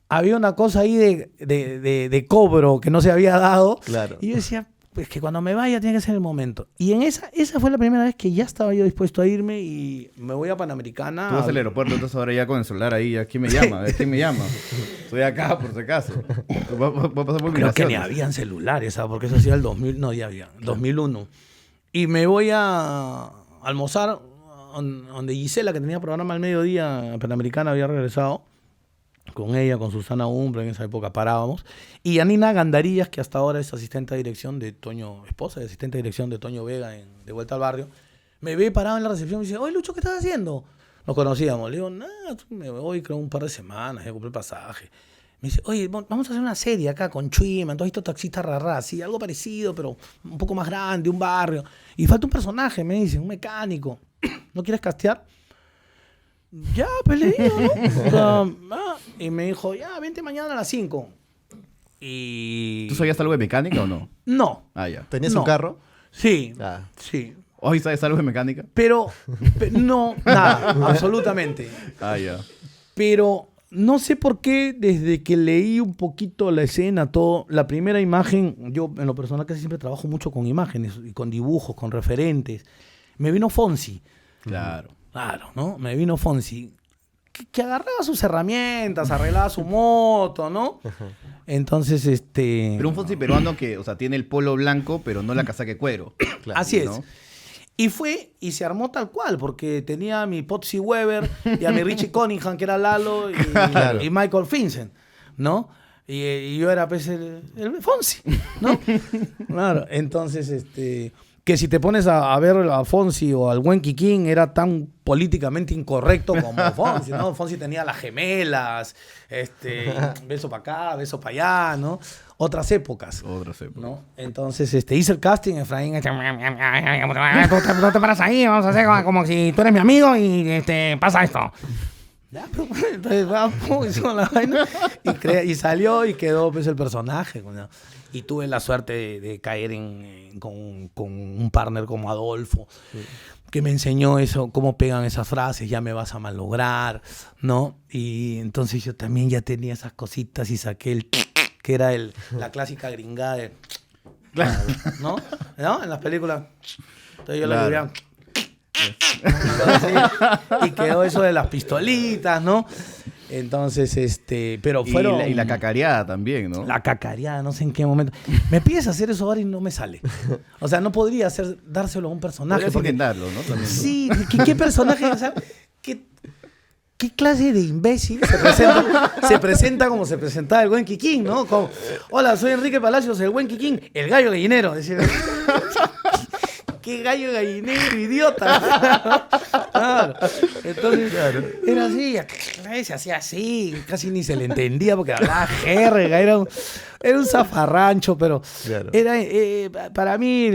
había una cosa ahí de cobro que no se había dado. Claro. Y yo decía, pues que cuando me vaya tiene que ser el momento. Y en esa fue la primera vez que ya estaba yo dispuesto a irme y me voy a Panamericana. Tú vas al aeropuerto, entonces ahora ya con el celular ahí, ¿a quién me llama? A ver, ¿quién me llama? Estoy acá, por si acaso. Voy a pasar por Creo que ni migraciones. habían celulares, ¿sabes? Porque eso hacía el 2000, no, ya había, 2001. Y me voy a almorzar donde Gisela, que tenía programa al mediodía, Panamericana, había regresado con ella, con Susana Umbra, en esa época parábamos, y a Nina Gandarillas, que hasta ahora es asistente de dirección de Toño, esposa de asistente de dirección de Toño Vega de Vuelta al Barrio, me ve parado en la recepción y me dice, oye Lucho, ¿qué estás haciendo? nos conocíamos. Le digo, me voy, creo, un par de semanas, ya compré el pasaje. Me dice, oye, vamos a hacer una serie acá con Chuiman, todos estos taxistas rarras, así, algo parecido, pero un poco más grande, un barrio. Y falta un personaje, me dice, un mecánico. ¿No quieres castear? Ya, pues le digo, ¿no? Y me dijo, ya, vente mañana a las 5. Y... ¿Tú sabías algo de mecánica o no? No. Ah, ya. ¿Tenías No. un carro? Sí, Ah. sí. ¿Hoy sabes algo de mecánica? Pero no, nada, absolutamente. Ah, ya. Pero no sé por qué, desde que leí un poquito la escena, todo, la primera imagen, yo en lo personal casi siempre trabajo mucho con imágenes y con dibujos, con referentes. Me vino Fonsi. Claro. Claro, ¿no? Me vino Fonsi. Que agarraba sus herramientas, arreglaba su moto, ¿no? Entonces, Pero un Fonsi peruano que, o sea, tiene el polo blanco, pero no la casaca de cuero. Así es. ¿no? Y fue, y se armó tal cual, porque tenía a mi Potsy Weber y a mi Richie Cunningham, que era Lalo, y Michael Vincent, ¿no? Y yo era, pues, el Fonsi, ¿no? Claro, entonces, que si te pones a ver a Fonsi o al buen Kikín, era tan políticamente incorrecto como Fonsi, ¿no? Fonsi tenía las gemelas, beso para acá, beso para allá, ¿no? Otras épocas. ¿No? Entonces, hice el casting, Efraín, tú te paras ahí, vamos a hacer como si tú eres mi amigo y pasa esto. Ya, pero entonces vamos, hicimos la vaina y salió y quedó pues el personaje, ¿no? Y tuve la suerte de caer con un partner como Adolfo, que me enseñó eso, cómo pegan esas frases, ya me vas a malograr, ¿no? Y entonces yo también ya tenía esas cositas y saqué el que era la clásica gringada de... ¿No? En las películas. Entonces yo le diría... y quedó eso de las pistolitas, ¿no? Entonces, pero fueron... Y la cacareada también, ¿no? La cacareada, no sé en qué momento. Me pides hacer eso ahora y no me sale. O sea, no podría dárselo a un personaje. Podrías intentarlo, ¿no? También, ¿no? Sí, ¿qué personaje? O sea, ¿qué clase de imbécil se presenta como se presentaba el buen Kikín, ¿no? Como, hola, soy Enrique Palacios, el buen Kikín, el gallo gallinero. Decía, ¿qué gallo gallinero, idiota? Claro. Entonces, era así, se hacía así, casi ni se le entendía porque hablaba jerga, era un zafarrancho, pero era para mí,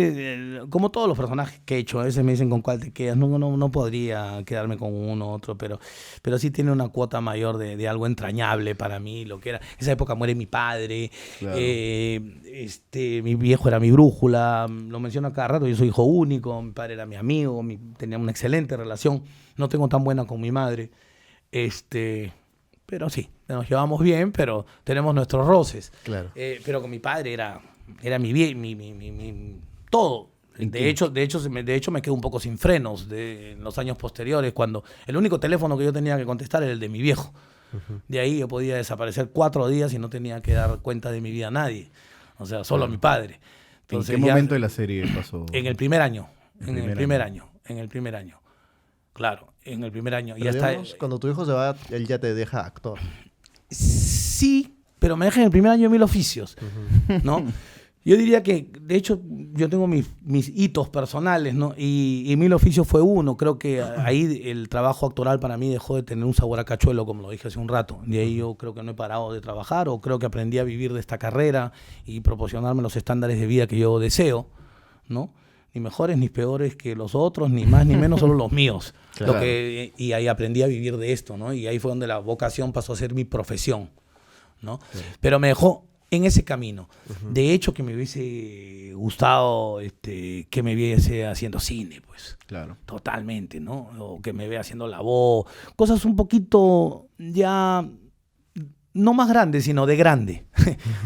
como todos los personajes que he hecho, a veces me dicen con cuál te quedas, no podría quedarme con uno u otro, pero sí tiene una cuota mayor de algo entrañable para mí, lo que era. Esa época muere mi padre, claro. Mi viejo era mi brújula, lo menciono a cada rato, yo soy hijo único, mi padre era mi amigo, tenía una excelente relación, no tengo tan buena con mi madre, pero sí, nos llevamos bien, pero tenemos nuestros roces. Claro. Pero con mi padre era mi todo. De hecho, me quedé un poco sin frenos en los años posteriores, cuando el único teléfono que yo tenía que contestar era el de mi viejo. De ahí yo podía desaparecer 4 días y no tenía que dar cuenta de mi vida a nadie. O sea, solo a mi padre. Entonces, ¿en qué momento de la serie pasó? En el primer año. En el primer año. Claro, en el primer año. Pero digamos, cuando tu hijo se va, él ya te deja actor. Sí, pero me deja en el primer año de Mil Oficios, ¿no? Yo diría que, de hecho, yo tengo mis hitos personales, ¿no? Y Mil Oficios fue uno. Creo que ahí el trabajo actoral para mí dejó de tener un sabor a cachuelo, como lo dije hace un rato. De ahí yo creo que no he parado de trabajar, o creo que aprendí a vivir de esta carrera y proporcionarme los estándares de vida que yo deseo, ¿no? Ni mejores ni peores que los otros, ni más ni menos, solo los míos. Claro. Y ahí aprendí a vivir de esto, ¿no? Y ahí fue donde la vocación pasó a ser mi profesión, ¿no? Sí. Pero me dejó en ese camino. De hecho, que me hubiese gustado que me viese haciendo cine, pues. Claro. Totalmente, ¿no? O que me vea haciendo la voz. Cosas un poquito ya... No más grande, sino de grande,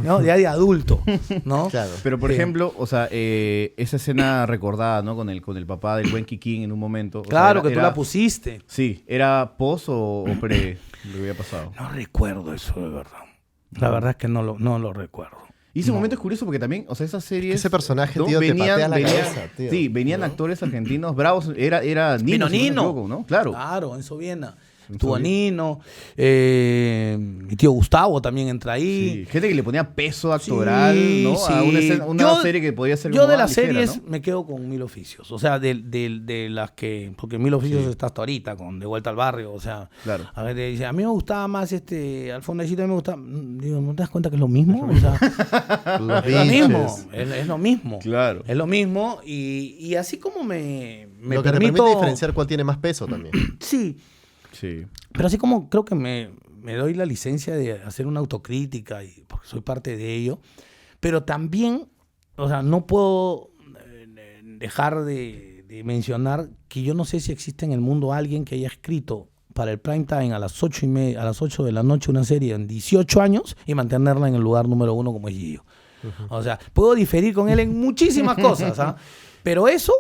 ¿no? Ya de adulto, ¿no? Claro. Pero, por ejemplo, o sea, esa escena recordada, ¿no? Con el papá del buen Kikín en un momento. Claro, sea, tú la pusiste. Sí. ¿Era post o pre lo que había pasado? No recuerdo eso, de verdad. La verdad es que no lo recuerdo. Y ese momento es curioso porque también, o sea, esas series... Ese personaje, ¿no? Tío, te patea la cabeza, tío. Sí, venían actores argentinos bravos. Era Nino, Nino. ¿no? Claro. Claro, Enzo Viena. Estuvo Nino. Y tío Gustavo también entra ahí. Sí, gente que le ponía peso actoral, ¿no? Sí. A una serie que podía ser Yo como de más las ligera, series ¿no? me quedo con Mil Oficios. O sea, de las que... Porque Mil Oficios está hasta ahorita, con De Vuelta al Barrio. O sea, Claro. a ver, dice, a mí me gustaba más al fondecito, a mí me gustaba... Digo, ¿no te das cuenta que es lo mismo? O sea, Los es lo mismo. biches. Es lo mismo. Claro. Es lo mismo. Y así como me Lo que te permito... permite diferenciar cuál tiene más peso también. Sí, Sí. pero así como creo que me doy la licencia de hacer una autocrítica, porque soy parte de ello, pero también, o sea, no puedo dejar de mencionar que yo no sé si existe en el mundo alguien que haya escrito para el prime time a las 8:30, a las 8 de la noche una serie en 18 años y mantenerla en el lugar número 1 como es Gillo. O sea, puedo diferir con él en muchísimas cosas, ¿ah? Pero eso...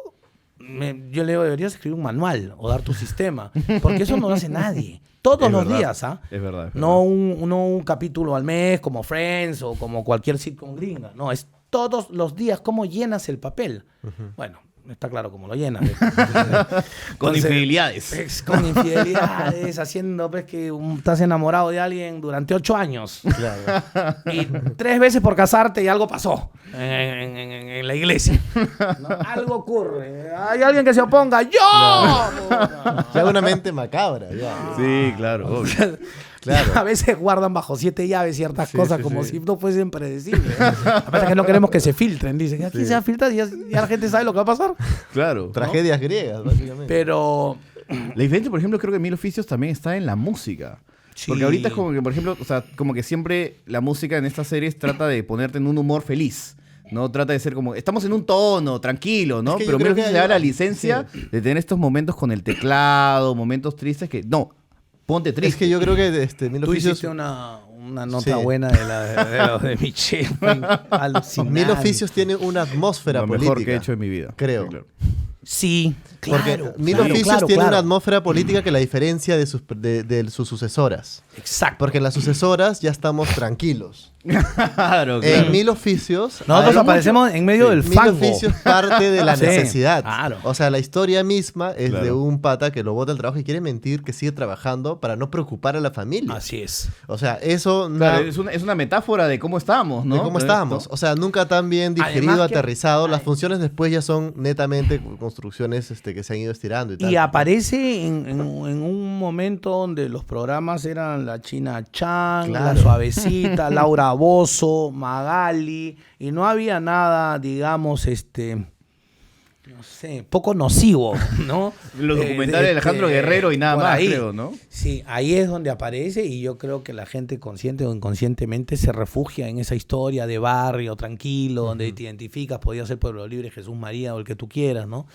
yo le digo, deberías escribir un manual o dar tu sistema, porque eso no lo hace nadie. Todos Es los verdad, días, ¿ah? Es verdad. No un capítulo al mes como Friends o como cualquier sitcom gringa. No, es todos los días cómo llenas el papel. Bueno, está claro cómo lo llenas. Con Entonces, infidelidades. con infidelidades, haciendo pues, que estás enamorado de alguien durante 8 años. Claro. Y 3 veces por casarte y algo pasó en la iglesia. ¿No? Algo ocurre. Hay alguien que se oponga. ¡Yo! Ya una mente macabra. Ya. Sí, claro. obvio. Claro. A veces guardan bajo 7 llaves ciertas Sí, cosas sí, como sí. si no fuesen predecibles. Aparte que no queremos que se filtren. Dicen, aquí se va a filtrar y ya la gente sabe lo que va a pasar. Claro. Tragedias griegas, básicamente. Pero... La diferencia, por ejemplo, creo que Mil Oficios también está en la música. Sí. Porque ahorita es como que, por ejemplo, o sea, como que siempre la música en estas series trata de ponerte en un humor feliz. No trata de ser como, estamos en un tono, tranquilo, ¿no? Es que yo Pero creo Mil Oficios que le da hay- la licencia sí. de tener estos momentos con el teclado, momentos tristes que, no, ponte triste. Es que yo creo que Mil Tú Oficios... hiciste una nota Sí. buena de los de Michelle. Alucinante. Mil Oficios tiene una atmósfera lo política. mejor que he hecho en mi vida. Creo. Sí, claro. Sí, Porque claro. Mil claro, Oficios claro, tiene claro. una atmósfera política que la diferencia de sus sucesoras. Exacto. Porque en las sucesoras ya estamos tranquilos. Claro, claro. En Mil Oficios... Nosotros hay- aparecemos en medio del Mil fango. Oficios parte de la Sí, necesidad. claro. O sea, la historia misma es Claro. de un pata que lo bota al trabajo y quiere mentir que sigue trabajando para no preocupar a la familia. Así es. O sea, eso... Claro, es una metáfora de cómo estamos, ¿no? de cómo estábamos. O sea, nunca tan bien digerido, Además que- aterrizado. Las Ay. funciones después ya son netamente construcciones que se han ido estirando y tal. Y aparece en un momento donde los programas eran la China Chang, Claro. la Suavecita, Laura Bozzo, Magali, y no había nada, digamos, no sé, poco nocivo, ¿no? Los documentales de Alejandro Guerrero y nada por más, ahí. creo, ¿no? Sí, ahí es donde aparece y yo creo que la gente consciente o inconscientemente se refugia en esa historia de barrio tranquilo, donde te identificas, podía ser Pueblo Libre, Jesús María o el que tú quieras, ¿no?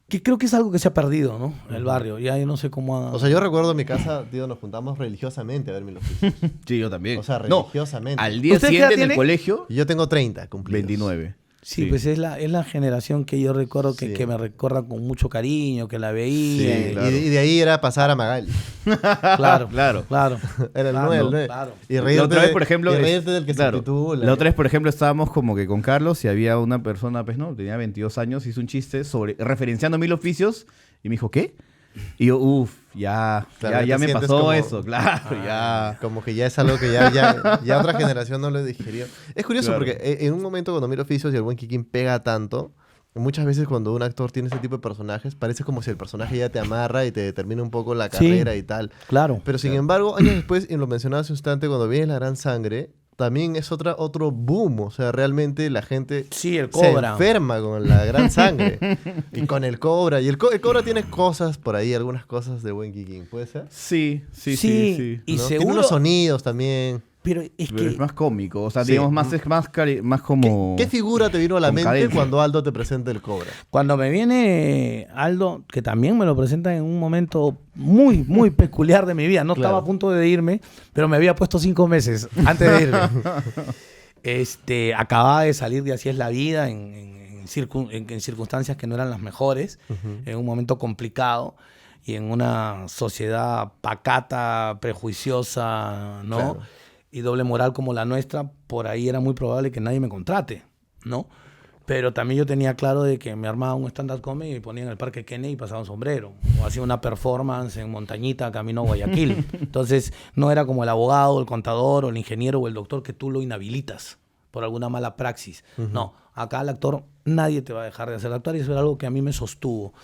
Que creo que es algo que se ha perdido, ¿no? El barrio, ya yo no sé cómo... O sea, yo recuerdo en mi casa, tío, nos juntamos religiosamente a ver Mil Oficios. Sí, yo también. O sea, No, religiosamente. al día ¿Usted qué siguiente edad en el tiene? colegio, Y yo tengo 30 cumplidos. 29. Sí, pues es la generación que yo recuerdo que, Sí. que me recuerda con mucho cariño, que la veía. Sí, claro. y de ahí era pasar a Magali. Claro, Claro. claro. Era el Claro, 9, el 9. claro. Y La otra vez, por ejemplo, y reírte del que claro, se titula. la otra vez, por ejemplo, estábamos como que con Carlos y había una persona, pues no, tenía 22 años, hizo un chiste referenciando Mil Oficios y me dijo, ¿qué? Y yo, ya Claro, me te sientes pasó como- eso, claro, ya. Como que ya es algo que ya otra generación no lo digerió. Es curioso Claro. porque en un momento cuando Mil Oficios y el buen Kikín pega tanto, muchas veces cuando un actor tiene este tipo de personajes, parece como si el personaje ya te amarra y te determina un poco la Sí. carrera y tal. Claro. Pero sin embargo, años después, y lo mencionaba hace un instante, cuando viene La Gran Sangre, también es otro boom. O sea, realmente la gente Sí, el se Cobra. enferma con La Gran Sangre. Y con el Cobra. Y el Cobra tiene cosas por ahí, algunas cosas de buen Kikín. ¿Puede ser? Sí. Y ¿No? seguro... Tiene unos sonidos también. Pero es Pero es que... más cómico, o sea, Sí. digamos, más como... ¿Qué figura te vino a la con mente cadencia. cuando Aldo te presenta el Cobra? Cuando me viene Aldo, que también me lo presenta en un momento muy, muy peculiar de mi vida. No Claro. estaba a punto de irme, pero me había puesto 5 meses antes de irme. Acababa de salir de Así es la vida en circunstancias que no eran las mejores, en un momento complicado y en una sociedad pacata, prejuiciosa, ¿no? Claro. Y doble moral como la nuestra, por ahí era muy probable que nadie me contrate, ¿no? Pero también yo tenía claro de que me armaba un stand-up comedy y ponía en el Parque Kennedy y pasaba un sombrero. O hacía una performance en Montañita, camino a Guayaquil. Entonces, no era como el abogado, el contador, o el ingeniero o el doctor que tú lo inhabilitas por alguna mala praxis. No, acá el actor, nadie te va a dejar de hacer actuar y eso era algo que a mí me sostuvo.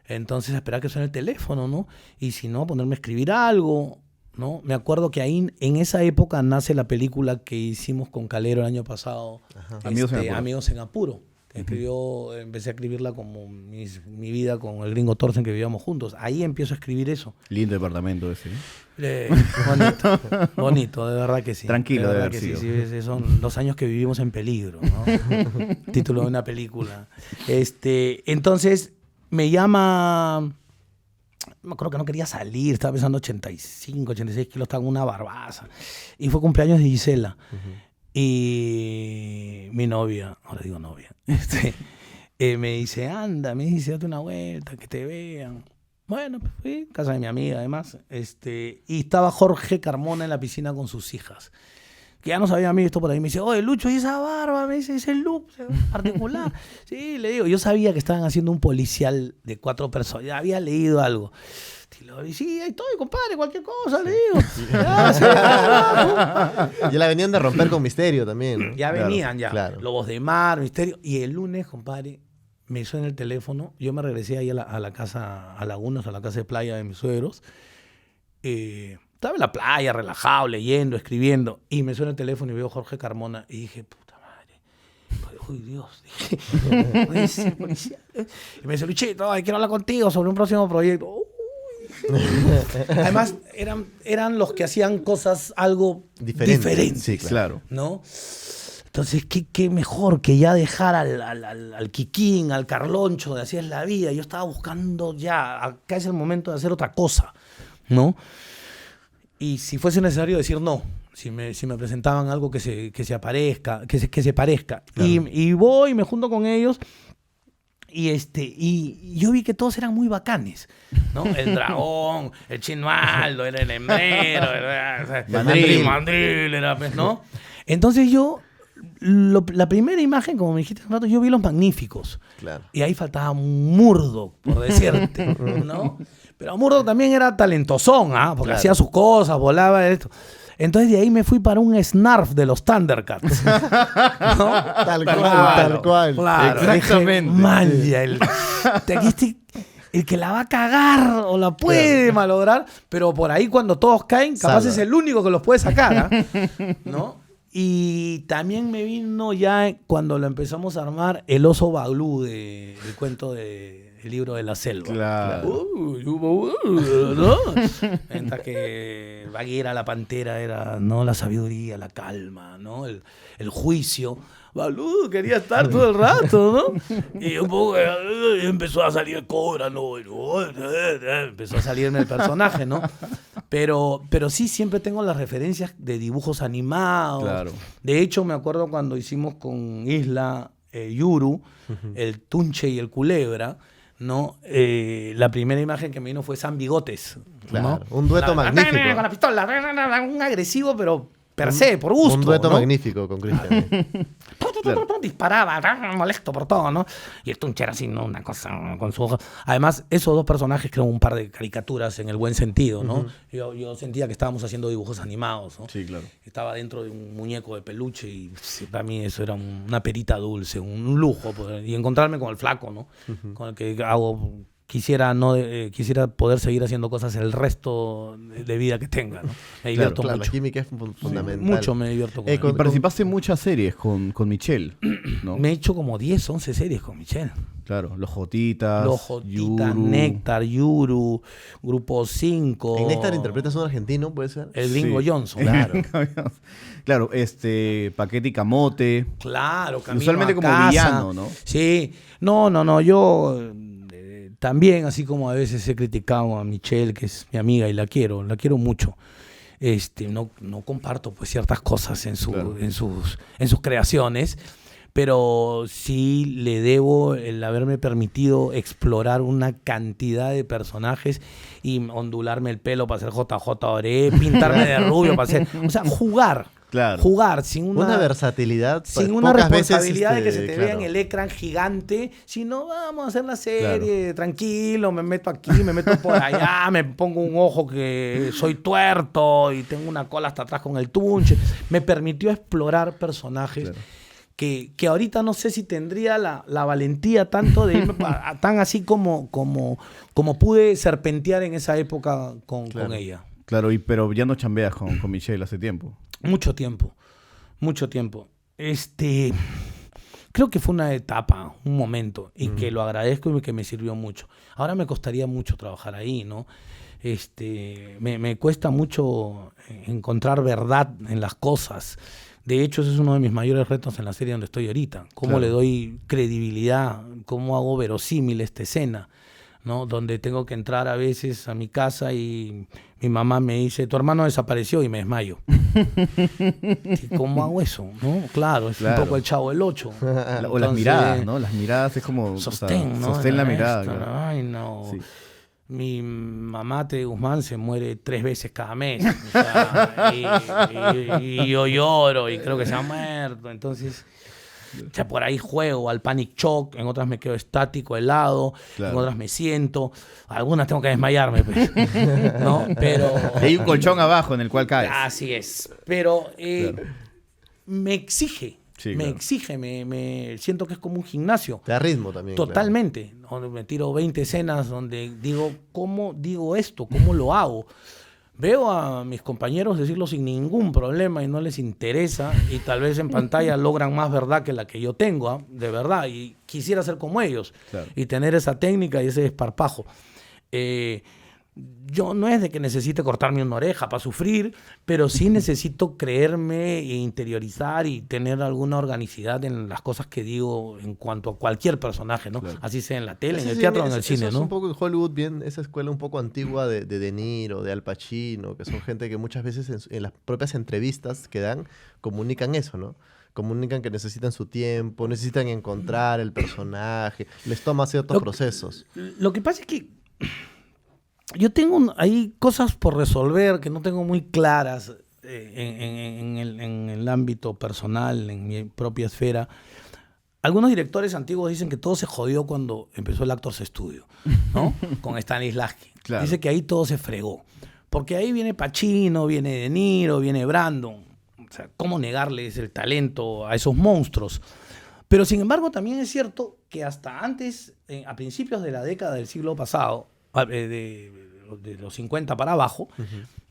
Entonces, esperar que suene el teléfono, ¿no? Y si no, ponerme a escribir algo, ¿no? Me acuerdo que ahí, en esa época, nace la película que hicimos con Calero el año pasado, Amigos en Apuro. Empecé a escribirla como mi vida con el gringo Thorsen, que vivíamos juntos. Ahí empiezo a escribir eso. Lindo departamento ese. Bonito, de verdad que sí. Tranquilo, de de verdad haber que sido. sí, son los años que vivimos en peligro, ¿no? Título de una película. Entonces, me llama... Me acuerdo que no quería salir, estaba pesando 85, 86 kilos, estaba con una barbaza. Y fue cumpleaños de Gisela. Y mi novia, ahora digo novia, me dice, anda, me dice, date una vuelta, que te vean. Bueno, pues fui a casa de mi amiga, además. Y estaba Jorge Carmona en la piscina con sus hijas, que ya nos habían visto por ahí. Me dice, oye, Lucho, ¿y esa barba? Me dice, ese look particular. Sí, le digo, yo sabía que estaban haciendo un policial de 4 personas, ya había leído algo. Y le digo, sí, ahí estoy, compadre, cualquier cosa, le digo. Ya la venían de romper con Misterio también, ¿no? Ya venían, ya. Claro. Lobos de Mar, Misterio. Y el lunes, compadre, me suena el teléfono. Yo me regresé ahí a la casa, a Lagunas, a la casa de playa de mis suegros. Estaba en la playa, relajado, leyendo, escribiendo. Y me suena el teléfono y veo a Jorge Carmona. Y dije, puta madre. Uy, Dios. Dije, policía. Y me dice, Luchito, quiero hablar contigo sobre un próximo proyecto. Uy. Además, eran los que hacían cosas algo diferentes. Sí, Claro. ¿No? Entonces, ¿qué mejor que ya dejar al Kikín, al Carloncho, de así es la vida? Yo estaba buscando ya, acá es el momento de hacer otra cosa, ¿no? Y si fuese necesario decir no, si me presentaban algo que se parezca. Claro. Y voy, me junto con ellos. Y yo vi que todos eran muy bacanes, ¿no? El Dragón, el Chinualdo, era el Hembrero, Mandril, era, ¿no? Entonces yo, la primera imagen, como me dijiste hace un rato, yo vi Los Magníficos. Claro. Y ahí faltaba Murdoch, por decirte, ¿no? Pero Murdoch también era talentosón, ¿ah? Porque hacía sus cosas, volaba, esto. Entonces de ahí me fui para un Snarf de los Thundercats. ¿No? Tal cual. Claro. Exactamente. Manja, el que la va a cagar o la puede malograr, pero por ahí cuando todos caen, capaz es el único que los puede sacar, ¿no? Y también me vino ya cuando lo empezamos a armar el oso Balú del cuento del libro de la selva. Claro. ¿No? Mientras que Bagheera, la pantera, era, ¿no?, la sabiduría, la calma, ¿no? El juicio. Balú quería estar todo el rato, ¿no? Y un poco empezó a salir Cobra, ¿no? Empezó a salirme el personaje, ¿no? Pero sí, siempre tengo las referencias de dibujos animados. Claro. De hecho, me acuerdo cuando hicimos con Isla Yuru, el Tunche y el Culebra, ¿no? La primera imagen que me vino fue San Bigotes, ¿no? Claro, un dueto magnífico. Con la pistola, un agresivo, pero per se, por gusto. Un dueto ¿no? magnífico con Cristian. Claro. Disparaba, molesto por todo, ¿no? Y el Tunche era así, ¿no? Una cosa con su hoja. Además, esos dos personajes crean un par de caricaturas en el buen sentido, ¿no? Yo sentía que estábamos haciendo dibujos animados, ¿no? Sí, claro. Estaba dentro de un muñeco de peluche y sí, para mí eso era una perita dulce, un lujo. Y encontrarme con el flaco, ¿no? Con el que quisiera poder seguir haciendo cosas el resto de vida que tenga, ¿no? Me divierto Claro, mucho. la química es fundamental. Mucho me divierto con él. Y participaste en muchas series con Michelle, ¿no? Me he hecho como 10, 11 series con Michelle. Claro, Los Jotitas, Los Jotitas, Yuru. Néctar, Yuru, Grupo 5. En Néctar interpretas a un argentino, ¿puede ser? El Gringo Sí. Johnson. Claro. Claro, Paquete y Camote. Claro, Camino Usualmente a como casa. villano, ¿no? Sí. No, yo también, así como a veces he criticado a Michelle, que es mi amiga y la quiero mucho. No comparto pues ciertas cosas en sus creaciones, pero sí le debo el haberme permitido explorar una cantidad de personajes y ondularme el pelo para hacer JJ Oré, pintarme de rubio para hacer, o sea, jugar Claro. Jugar sin Una versatilidad. sin una pocas veces, responsabilidad de que se te vea claro. en el ecran gigante, sino vamos a hacer la serie, tranquilo, me meto aquí, me meto por allá, me pongo un ojo que soy tuerto y tengo una cola hasta atrás con el tunche. Me permitió explorar personajes que ahorita no sé si tendría la valentía tanto de irme tan así como pude serpentear en esa época con ella. Claro, pero ya no chambeas con Michelle hace tiempo. Mucho tiempo. Creo que fue una etapa, un momento, y que lo agradezco y que me sirvió mucho. Ahora me costaría mucho trabajar ahí, ¿no? Me cuesta mucho encontrar verdad en las cosas. De hecho, ese es uno de mis mayores retos en la serie donde estoy ahorita. ¿Cómo le doy credibilidad? ¿Cómo hago verosímil esta escena? ¿No? Donde tengo que entrar a veces a mi casa y mi mamá me dice, tu hermano desapareció, y me desmayo. ¿Cómo hago eso? ¿No? Claro, es un poco el Chavo del 8. O las miradas, ¿no? Las miradas es como... Sostén, ¿no? Sostén la mirada. Claro. Ay, no. Sí. Mi mamá de Guzmán se muere 3 veces cada mes. O sea, y yo lloro y creo que se ha muerto. Entonces... O sea, por ahí juego al panic shock, en otras me quedo estático, helado, en otras me siento, algunas tengo que desmayarme, pues, ¿no? Pero... Hay un colchón abajo en el cual caes. Así es, pero me exige, Sí, me claro. exige, me siento que es como un gimnasio. Te da ritmo también. Totalmente, donde me tiro 20 escenas donde digo, ¿cómo digo esto? ¿Cómo lo hago? Veo a mis compañeros decirlo sin ningún problema y no les interesa, y tal vez en pantalla logran más verdad que la que yo tengo, de verdad, y quisiera ser como ellos, Claro. y tener esa técnica y ese desparpajo. Yo no es de que necesite cortarme una oreja para sufrir, pero sí necesito creerme e interiorizar y tener alguna organicidad en las cosas que digo en cuanto a cualquier personaje, ¿no? Claro. Así sea en la tele, Sí, en el sí, teatro o en el eso cine, es ¿no? un poco en Hollywood, bien, esa escuela un poco antigua de Niro, de Al Pacino, que son gente que muchas veces en las propias entrevistas que dan comunican eso, ¿no? Comunican que necesitan su tiempo, necesitan encontrar el personaje, les toma ciertos procesos. Lo que pasa es que yo tengo hay cosas por resolver que no tengo muy claras en el ámbito personal, en mi propia esfera. Algunos directores antiguos dicen que todo se jodió cuando empezó el Actors Studio, ¿no? Con Stanislavski. Claro. Dice que ahí todo se fregó. Porque ahí viene Pacino, viene De Niro, viene Brandon. O sea, ¿cómo negarles el talento a esos monstruos? Pero sin embargo también es cierto que hasta antes, a principios de la década del siglo pasado, de los 50 para abajo,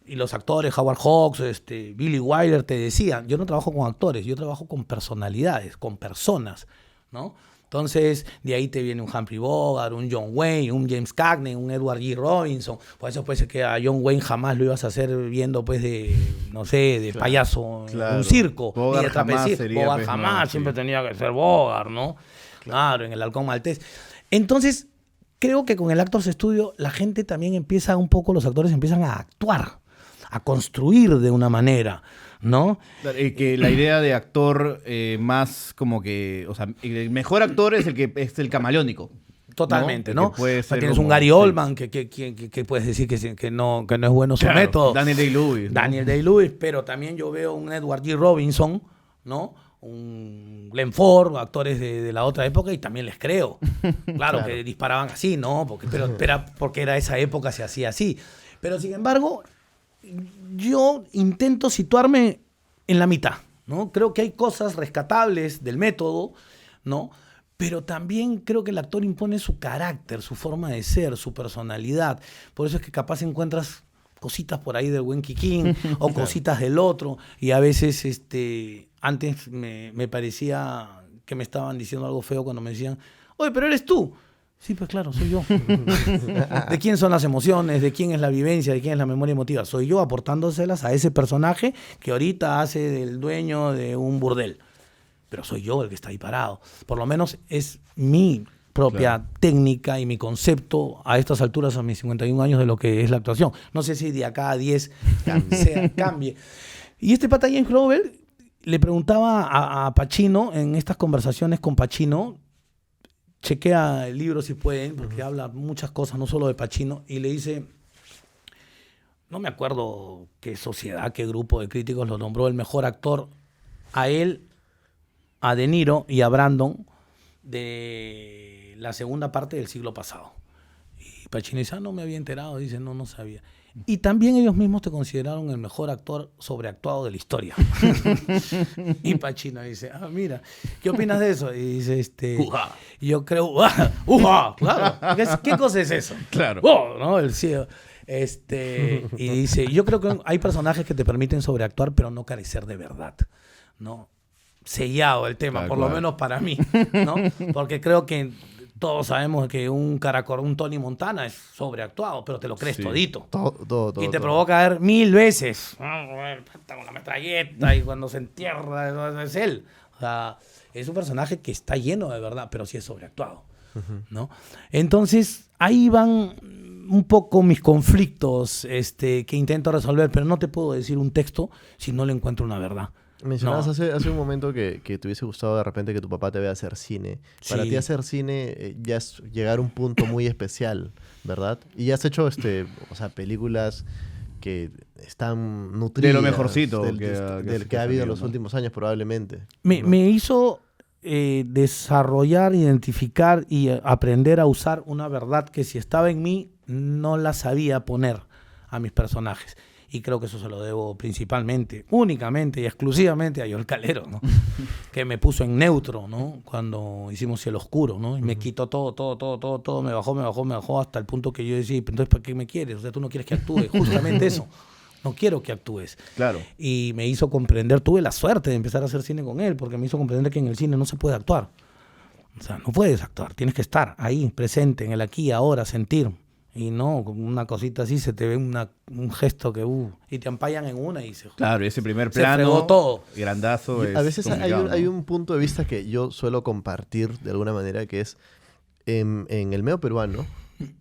y los actores, Howard Hawks, Billy Wilder, te decían, yo no trabajo con actores, yo trabajo con personalidades, con personas, ¿no? Entonces, de ahí te viene un Humphrey Bogart, un John Wayne, un James Cagney, un Edward G. Robinson. Por eso puede ser que a John Wayne jamás lo ibas a hacer viendo, pues, no sé, de payaso en un circo. Bogart ni de trapecista. jamás sería, Bogart pues, jamás, no, siempre sí. tenía que ser Bogart, ¿no? Claro, en el Halcón Maltés. Entonces, creo que con el Actors Studio la gente también empieza un poco, los actores empiezan a actuar, a construir de una manera, ¿no? Que la idea de actor más como que... O sea, el mejor actor es el que es el camaleónico. Totalmente, ¿no? ¿no? Que puede ser Tienes como- un Gary sí. Oldman que puedes decir que no es bueno su Claro, método. Daniel Day-Lewis. ¿no? Daniel Day-Lewis, pero también yo veo un Edward G. Robinson, ¿no? Un Glenn Ford, actores de la otra época, y también les creo. Claro, que disparaban así, ¿no? Porque era esa época, se hacía así. Pero sin embargo, yo intento situarme en la mitad, ¿no? Creo que hay cosas rescatables del método, ¿no? Pero también creo que el actor impone su carácter, su forma de ser, su personalidad. Por eso es que capaz encuentras cositas por ahí del buen Kikín o cositas del otro. Y a veces antes me parecía que me estaban diciendo algo feo cuando me decían, oye, pero eres tú. Sí, pues claro, soy yo. ¿De quién son las emociones? ¿De quién es la vivencia? ¿De quién es la memoria emotiva? Soy yo aportándoselas a ese personaje que ahorita hace del dueño de un burdel. Pero soy yo el que está ahí parado. Por lo menos es mi propia técnica y mi concepto a estas alturas, a mis 51 años, de lo que es la actuación. No sé si de acá a 10 cambie. Y este pata James Grover le preguntaba a Pacino, en estas conversaciones con Pacino, chequea el libro si pueden, porque habla muchas cosas, no solo de Pacino, y le dice, no me acuerdo qué sociedad, qué grupo de críticos lo nombró el mejor actor, a él, a De Niro y a Brandon de la segunda parte del siglo pasado. Y Pacino dice, no me había enterado, dice, no sabía. Y también ellos mismos te consideraron el mejor actor sobreactuado de la historia. Y Pacino dice, mira, ¿qué opinas de eso? Y dice, yo creo, claro, ¿qué cosa es eso? Claro. ¿No? El cielo. Y dice, yo creo que hay personajes que te permiten sobreactuar, pero no carecer de verdad, ¿no? Sellado el tema, por lo menos para mí, ¿no? Porque creo que todos sabemos que un Tony Montana es sobreactuado, pero te lo crees todito. Todo, y te provoca ver 1000 veces. Está con la metralleta y cuando se entierra es él. O sea, es un personaje que está lleno de verdad, pero sí es sobreactuado, ¿no? Entonces, ahí van un poco mis conflictos que intento resolver, pero no te puedo decir un texto si no le encuentro una verdad. Mencionabas hace un momento que te hubiese gustado de repente que tu papá te vea hacer cine. Para ti hacer cine ya es llegar a un punto muy especial, ¿verdad? Y ya has hecho películas que están nutridas. De lo mejorcito del que ha habido en los últimos años probablemente. Me hizo desarrollar, identificar y aprender a usar una verdad que si estaba en mí no la sabía poner a mis personajes. Y creo que eso se lo debo principalmente, únicamente y exclusivamente a Joel Calero, ¿no? Que me puso en neutro, ¿no? Cuando hicimos Cielo Oscuro, ¿no? Y me quitó todo, me bajó hasta el punto que yo decía, entonces ¿para qué me quieres? O sea, tú no quieres que actúe, justamente eso. No quiero que actúes. Claro. Y me hizo comprender, tuve la suerte de empezar a hacer cine con él, porque me hizo comprender que en el cine no se puede actuar. O sea, no puedes actuar, tienes que estar ahí, presente, en el aquí, ahora, sentir. Y no, con una cosita así se te ve un gesto que y te ampayan en una y se... Claro, ese primer se plano fregó todo. grandazo es a veces complicado, hay un punto de vista que yo suelo compartir de alguna manera, que es en el medio peruano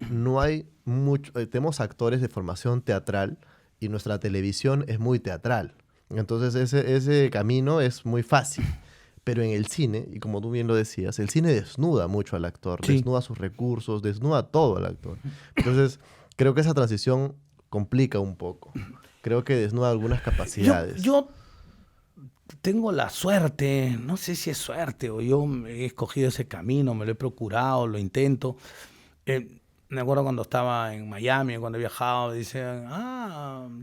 no hay mucho, tenemos actores de formación teatral y nuestra televisión es muy teatral. Entonces ese camino es muy fácil. Pero en el cine, y como tú bien lo decías, el cine desnuda mucho al actor, desnuda sus recursos, desnuda todo al actor. Entonces, creo que esa transición complica un poco. Creo que desnuda algunas capacidades. Yo tengo la suerte, no sé si es suerte o yo he escogido ese camino, me lo he procurado, lo intento. Me acuerdo cuando estaba en Miami, cuando he viajado, dicen,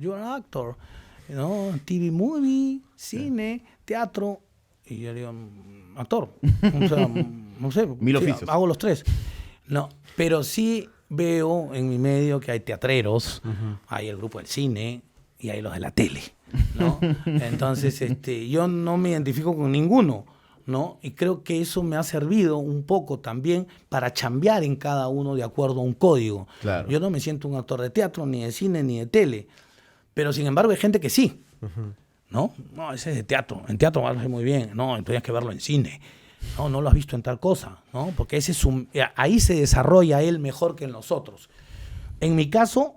you're an actor, TV movie, cine, teatro. Y yo digo, actor. O sea, no sé. 1000 oficios. Hago los 3. No, pero sí veo en mi medio que hay teatreros, hay el grupo del cine y hay los de la tele, ¿no? Entonces, yo no me identifico con ninguno, ¿no? Y creo que eso me ha servido un poco también para chambear en cada uno de acuerdo a un código. Claro. Yo no me siento un actor de teatro, ni de cine, ni de tele. Pero, sin embargo, hay gente que sí. ¿No? No, ese es de teatro. En teatro lo hace muy bien. No, tienes que verlo en cine. No lo has visto en tal cosa, ¿no? Porque ahí se desarrolla él mejor que en los otros. En mi caso,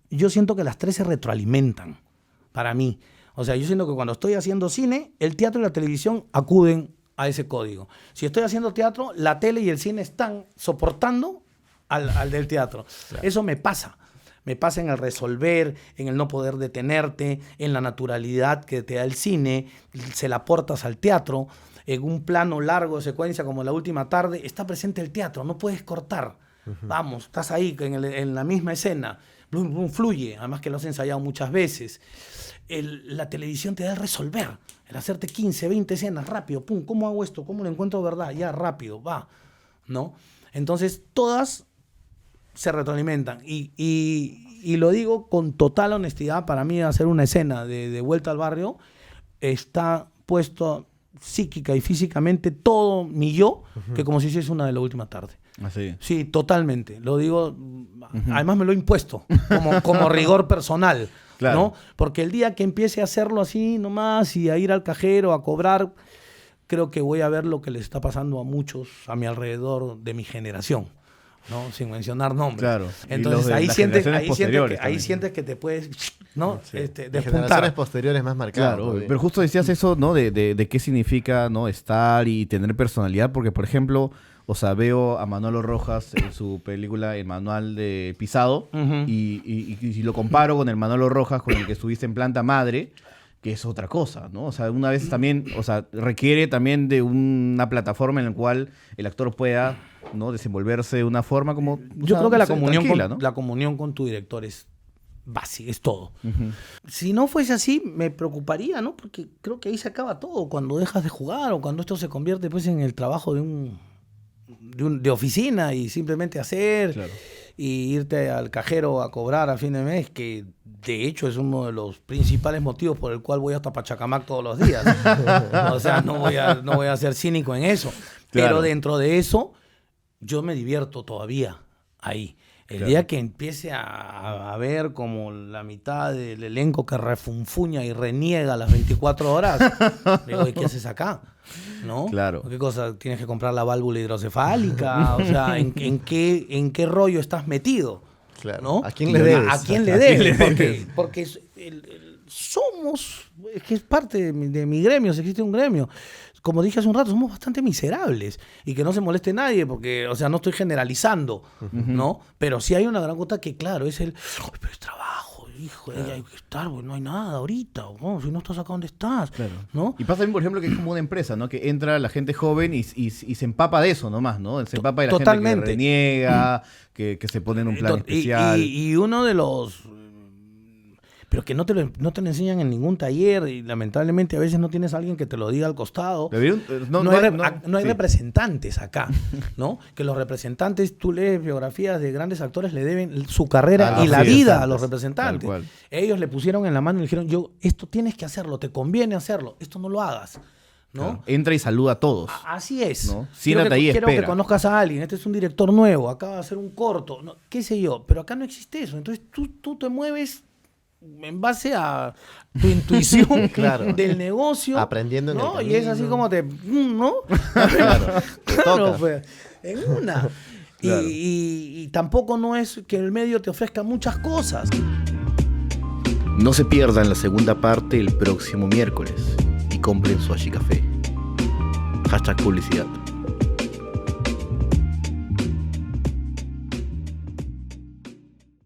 yo siento que las 3 se retroalimentan para mí. O sea, yo siento que cuando estoy haciendo cine, el teatro y la televisión acuden a ese código. Si estoy haciendo teatro, la tele y el cine están soportando al del teatro. Claro. Eso me pasa. Me pasa en el resolver, en el no poder detenerte, en la naturalidad que te da el cine, se la aportas al teatro, en un plano largo de secuencia como La Última Tarde, está presente el teatro, no puedes cortar. Vamos, estás ahí en la misma escena, blum, blum, fluye, además que lo has ensayado muchas veces. La televisión te da el resolver, el hacerte 15, 20 escenas rápido, pum, ¿cómo hago esto? ¿Cómo lo encuentro verdad? Ya, rápido, va, ¿no? Entonces, todas se retroalimentan y lo digo con total honestidad. Para mí hacer una escena de Vuelta al Barrio está puesto psíquica y físicamente todo mi yo, que como si hiciese una de La Última Tarde. Así. Sí, totalmente, lo digo, además me lo he impuesto como rigor personal, claro. ¿no? Porque el día que empiece a hacerlo así nomás y a ir al cajero a cobrar, creo que voy a ver lo que le está pasando a muchos a mi alrededor de mi generación. ¿no? Sin mencionar nombres. Claro. Y los Entonces de ahí las sientes, generaciones posteriores también. sientes que te puedes, ¿no? Sí. Las Despuntar. generaciones posteriores más marcadas. Claro, todavía. pero justo decías eso, ¿no? De qué significa, ¿no? Estar y tener personalidad, porque, por ejemplo, o sea, veo a Manolo Rojas en su película El Manual de Pisado, Ujú. y lo comparo con el Manolo Rojas con el que estuviste en Planta Madre, que es otra cosa, ¿no? O sea, una vez también, o sea, requiere también de una plataforma en la cual el actor pueda, ¿no? Desenvolverse de una forma como... Yo creo que la la comunión con tu director es básica, es todo. Ujú. Si no fuese así, me preocuparía, ¿no? Porque creo que ahí se acaba todo, cuando dejas de jugar o cuando esto se convierte pues en el trabajo de oficina y simplemente hacer Claro. y irte al cajero a cobrar a fin de mes, que de hecho es uno de los principales motivos por el cual voy hasta Pachacamac todos los días. O sea, no voy a ser cínico en eso. Claro. Pero dentro de eso, yo me divierto todavía ahí. El Claro. día que empiece a ver como la mitad del elenco que refunfuña y reniega las 24 horas, digo, ¿y qué haces acá? ¿No? Claro. ¿Qué cosa? ¿Tienes que comprar la válvula hidrocefálica? O sea, ¿en qué rollo estás metido? Claro. ¿No? ¿A quién le debes? ¿A quién le ¿A quién debes? le Porque, debes? porque somos, es que es parte de mi gremio, si existe un gremio. Como dije hace un rato, somos bastante miserables. Y que no se moleste nadie, porque, o sea, no estoy generalizando, ¿no? Pero sí hay una gran cuota que, claro, es el, "Ay, pero es trabajo, hijo, hay que estar, pues, no hay nada ahorita, ¿no? Si no estás acá, ¿dónde estás? Claro. ¿No? Y pasa también, por ejemplo, que es como una empresa, ¿no? Que entra la gente joven y se empapa de eso nomás, ¿no? Se empapa de la Totalmente. gente que reniega, que se pone en un plan especial. Y uno de los... Pero que no te lo enseñan en ningún taller y lamentablemente a veces no tienes a alguien que te lo diga al costado. No hay sí. representantes acá, ¿no? Que los representantes, tú lees biografías de grandes actores, le deben su carrera y la vida a los representantes. Tal cual. Ellos le pusieron en la mano y le dijeron, esto tienes que hacerlo, te conviene hacerlo, esto no lo hagas, ¿no? Claro. Entra y saluda a todos. Así es. ¿No? Siéntate ahí y quiero que espera. conozcas a alguien. Este es un director nuevo, acaba de hacer un corto, ¿no? Qué sé yo. Pero acá no existe eso. Entonces tú te mueves en base a tu intuición Claro. del negocio. Aprendiendo en el ¿no? Y es así camino. como ¿no? Claro. Te Claro, toca. pues, en una. Claro. Y tampoco no es que el medio te ofrezca muchas cosas. No se pierdan la segunda parte el próximo miércoles y compren su Ashicafé. #publicidad.